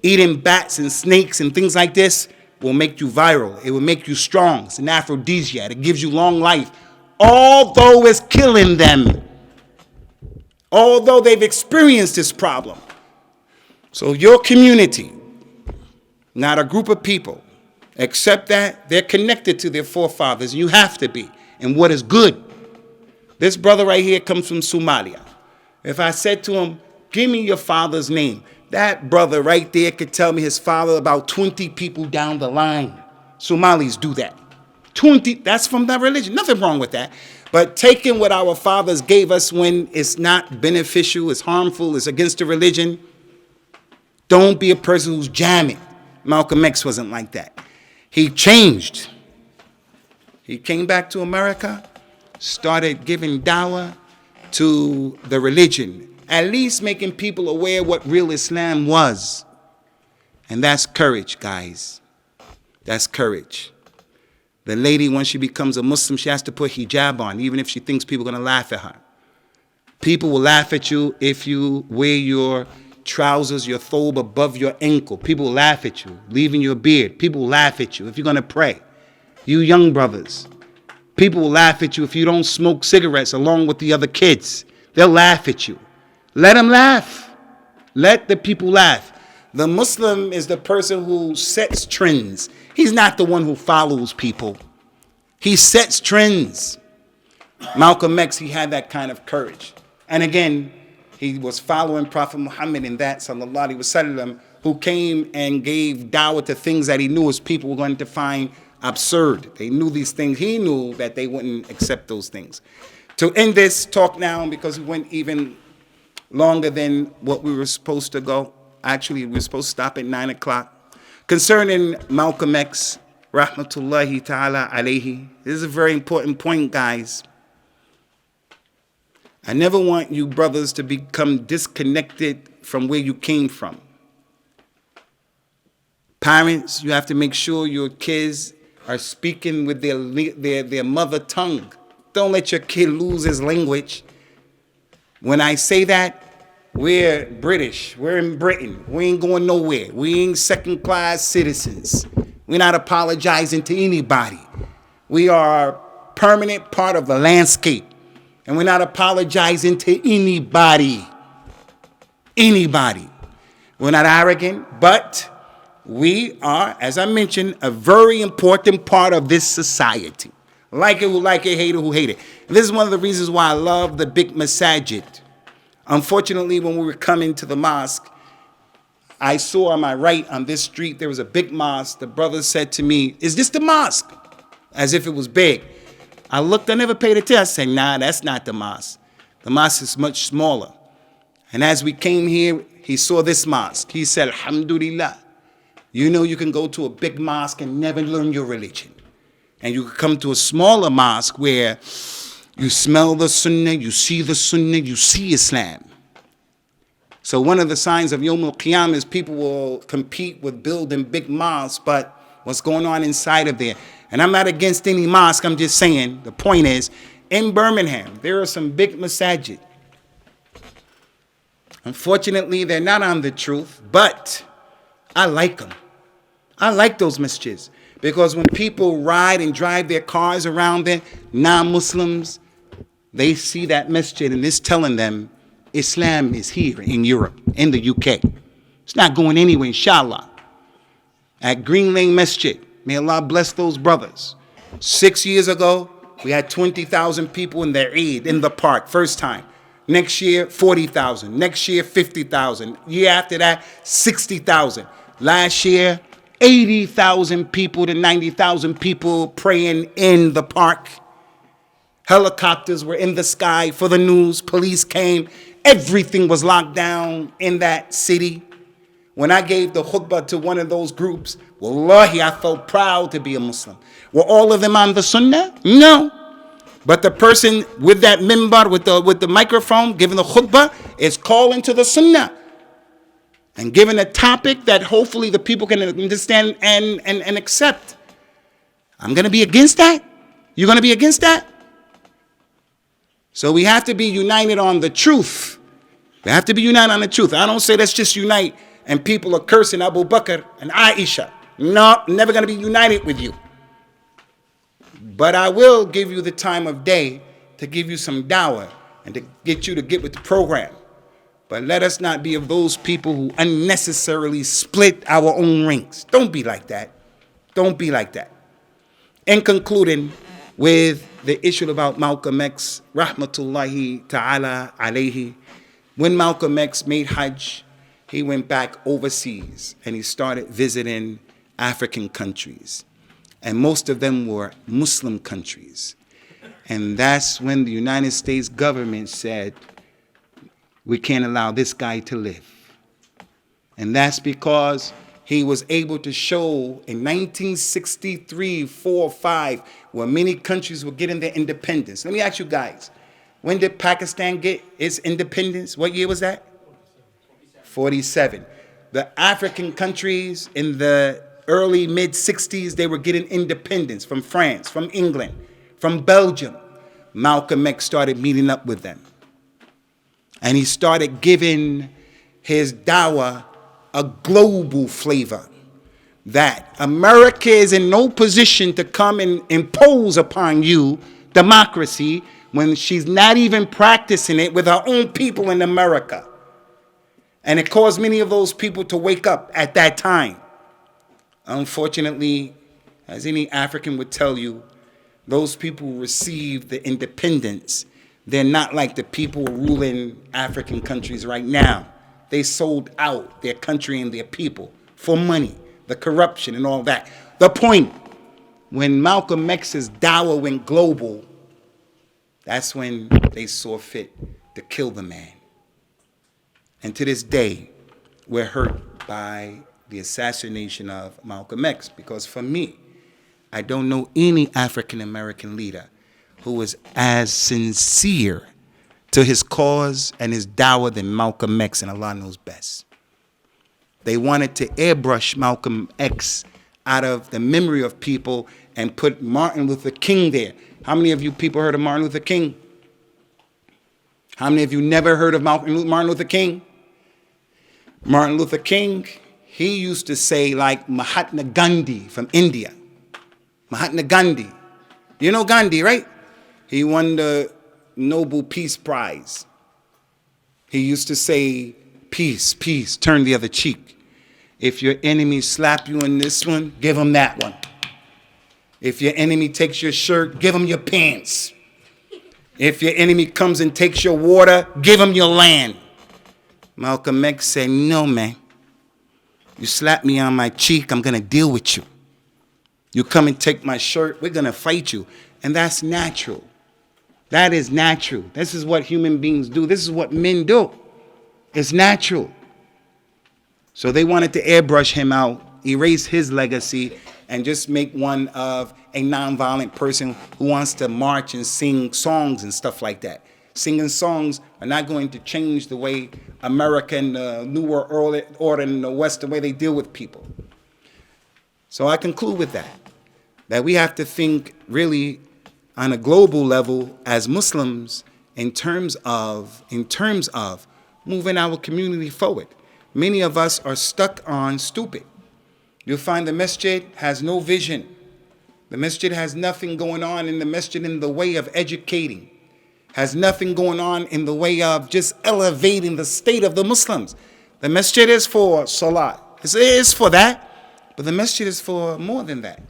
eating bats and snakes and things like this will make you viral. It will make you strong. It's an aphrodisiac. It gives you long life. Although it's killing them. Although they've experienced this problem. So your community, not a group of people, except that they're connected to their forefathers. You have to be. And what is good. This brother right here comes from Somalia. If I said to him, give me your father's name, that brother right there could tell me his father about 20 people down the line. Somalis do that. That's from that religion. Nothing wrong with that. But taking what our fathers gave us when it's not beneficial, it's harmful, it's against the religion, don't be a person who's jamming. Malcolm X wasn't like that. He changed. He came back to America, started giving dawah to the religion, at least making people aware what real Islam was. And that's courage, guys. That's courage. The lady, when she becomes a Muslim, she has to put hijab on, even if she thinks people are going to laugh at her. People will laugh at you if you wear your trousers, your thobe above your ankle. People will laugh at you, leaving your beard. People will laugh at you if you're going to pray. You young brothers, people will laugh at you if you don't smoke cigarettes along with the other kids. They'll laugh at you. Let them laugh. Let the people laugh. The Muslim is the person who sets trends. He's not the one who follows people. He sets trends. Malcolm X, he had that kind of courage. And again, he was following Prophet Muhammad in that, sallallahu alaihi wasallam, who came and gave dawah to things that he knew his people were going to find absurd. They knew these things. He knew that they wouldn't accept those things. To end this talk now, because we went even longer than what we were supposed to go. Actually, we were supposed to stop at 9 o'clock. Concerning Malcolm X, rahmatullahi ta'ala alayhi, this is a very important point, guys. I never want you brothers to become disconnected from where you came from. Parents, you have to make sure your kids are speaking with their mother tongue. Don't let your kid lose his language. When I say that, we're British. We're in Britain. We ain't going nowhere. We ain't second-class citizens. We're not apologizing to anybody. We are a permanent part of the landscape. And we're not apologizing to anybody. Anybody. We're not arrogant, but we are, as I mentioned, a very important part of this society. Like it who like it, hate it who hate it. And this is one of the reasons why I love the big masajid. Unfortunately, when we were coming to the mosque, I saw on my right on this street, there was a big mosque. The brother said to me, "Is this the mosque?" As if it was big. I looked, I never paid attention. I said, "Nah, that's not the mosque. The mosque is much smaller." And as we came here, he saw this mosque. He said, "Alhamdulillah. You know you can go to a big mosque and never learn your religion. And you can come to a smaller mosque where you smell the sunnah, you see the sunnah, you see Islam." So one of the signs of Yawm al-Qiyamah is people will compete with building big mosques, but what's going on inside of there? And I'm not against any mosque, I'm just saying, the point is, in Birmingham, there are some big masajid. Unfortunately, they're not on the truth, but I like them. I like those masjids. Because when people ride and drive their cars around there, non-Muslims, they see that masjid and it's telling them Islam is here in Europe, in the UK. It's not going anywhere, inshallah. At Green Lane Masjid, may Allah bless those brothers. 6 years ago, we had 20,000 people in their Eid in the park, first time. Next year, 40,000. Next year, 50,000. Year after that, 60,000. Last year, 80,000 people to 90,000 people praying in the park. Helicopters were in the sky for the news. Police came. Everything was locked down in that city. When I gave the khutbah to one of those groups, wallahi, I felt proud to be a Muslim. Were all of them on the sunnah? No. But the person with that mimbar, with the microphone, giving the khutbah, is calling to the sunnah. And given a topic that hopefully the people can understand and accept. I'm going to be against that? You're going to be against that? So we have to be united on the truth. We have to be united on the truth. I don't say let's just unite and people are cursing Abu Bakr and Aisha. No, I'm never going to be united with you. But I will give you the time of day to give you some dawah and to get you to get with the program. But let us not be of those people who unnecessarily split our own ranks. Don't be like that. Don't be like that. And concluding with the issue about Malcolm X, rahmatullahi ta'ala alayhi. When Malcolm X made Hajj, he went back overseas and he started visiting African countries. And most of them were Muslim countries. And that's when the United States government said, we can't allow this guy to live. And that's because he was able to show in 1963, 4, 5, where many countries were getting their independence. Let me ask you guys, when did Pakistan get its independence? What year was that? 47. The African countries in the early, mid-60s, they were getting independence from France, from England, from Belgium. Malcolm X started meeting up with them. And he started giving his dawah a global flavor, that America is in no position to come and impose upon you democracy when she's not even practicing it with her own people in America. And it caused many of those people to wake up at that time. Unfortunately, as any African would tell you, those people who received the independence, they're not like the people ruling African countries right now. They sold out their country and their people for money, the corruption and all that. The point, when Malcolm X's dawah went global, that's when they saw fit to kill the man. And to this day, we're hurt by the assassination of Malcolm X, because for me, I don't know any African American leader who was as sincere to his cause and his dawah than Malcolm X, and Allah knows best. They wanted to airbrush Malcolm X out of the memory of people and put Martin Luther King there. How many of you people heard of Martin Luther King? How many of you never heard of Martin Luther King? Martin Luther King, he used to say like Mahatma Gandhi from India. Mahatma Gandhi. You know Gandhi, right? He won the Nobel Peace Prize. He used to say, peace, peace, turn the other cheek. If your enemy slap you in this one, give him that one. If your enemy takes your shirt, give him your pants. If your enemy comes and takes your water, give him your land. Malcolm X said, no, man. You slap me on my cheek, I'm going to deal with you. You come and take my shirt, we're going to fight you. And that's natural. That is natural. This is what human beings do. This is what men do. It's natural. So they wanted to airbrush him out, erase his legacy, and just make one of a nonviolent person who wants to march and sing songs and stuff like that. Singing songs are not going to change the way America and the New World Order in the West, the way they deal with people. So I conclude with that we have to think really on a global level as Muslims in terms of moving our community forward. Many of us are stuck on stupid. You'll find the masjid has no vision. The masjid has nothing going on in the masjid in the way of educating. Has nothing going on in the way of just elevating the state of the Muslims. The masjid is for salat. It is for that, but the masjid is for more than that.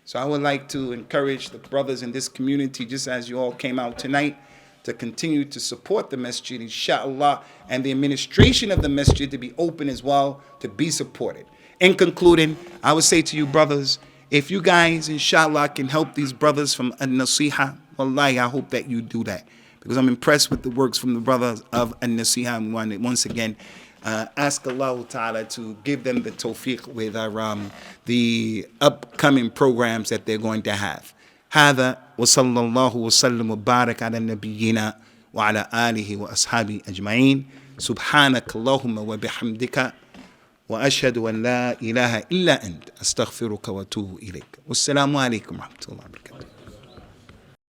So I would like to encourage the brothers in this community, just as you all came out tonight, to continue to support the masjid, inshallah, and the administration of the masjid to be open as well, to be supported. In concluding, I would say to you brothers, if you guys, inshallah, can help these brothers from An-Naseeha, wallahi, I hope that you do that. Because I'm impressed with the works from the brothers of An-Naseeha. And once again, ask Allah Ta'ala to give them the tawfiq with the upcoming programs that they're going to have. هذا وصلى الله وسلم وبارك على نبينا وعلى آله وأصحابه أجمعين سبحانك اللهم وبحمدك وأشهد أن لا إله إلا أنت أستغفرك وأتوب إليك والسلام عليكم ورحمة الله وبركاته.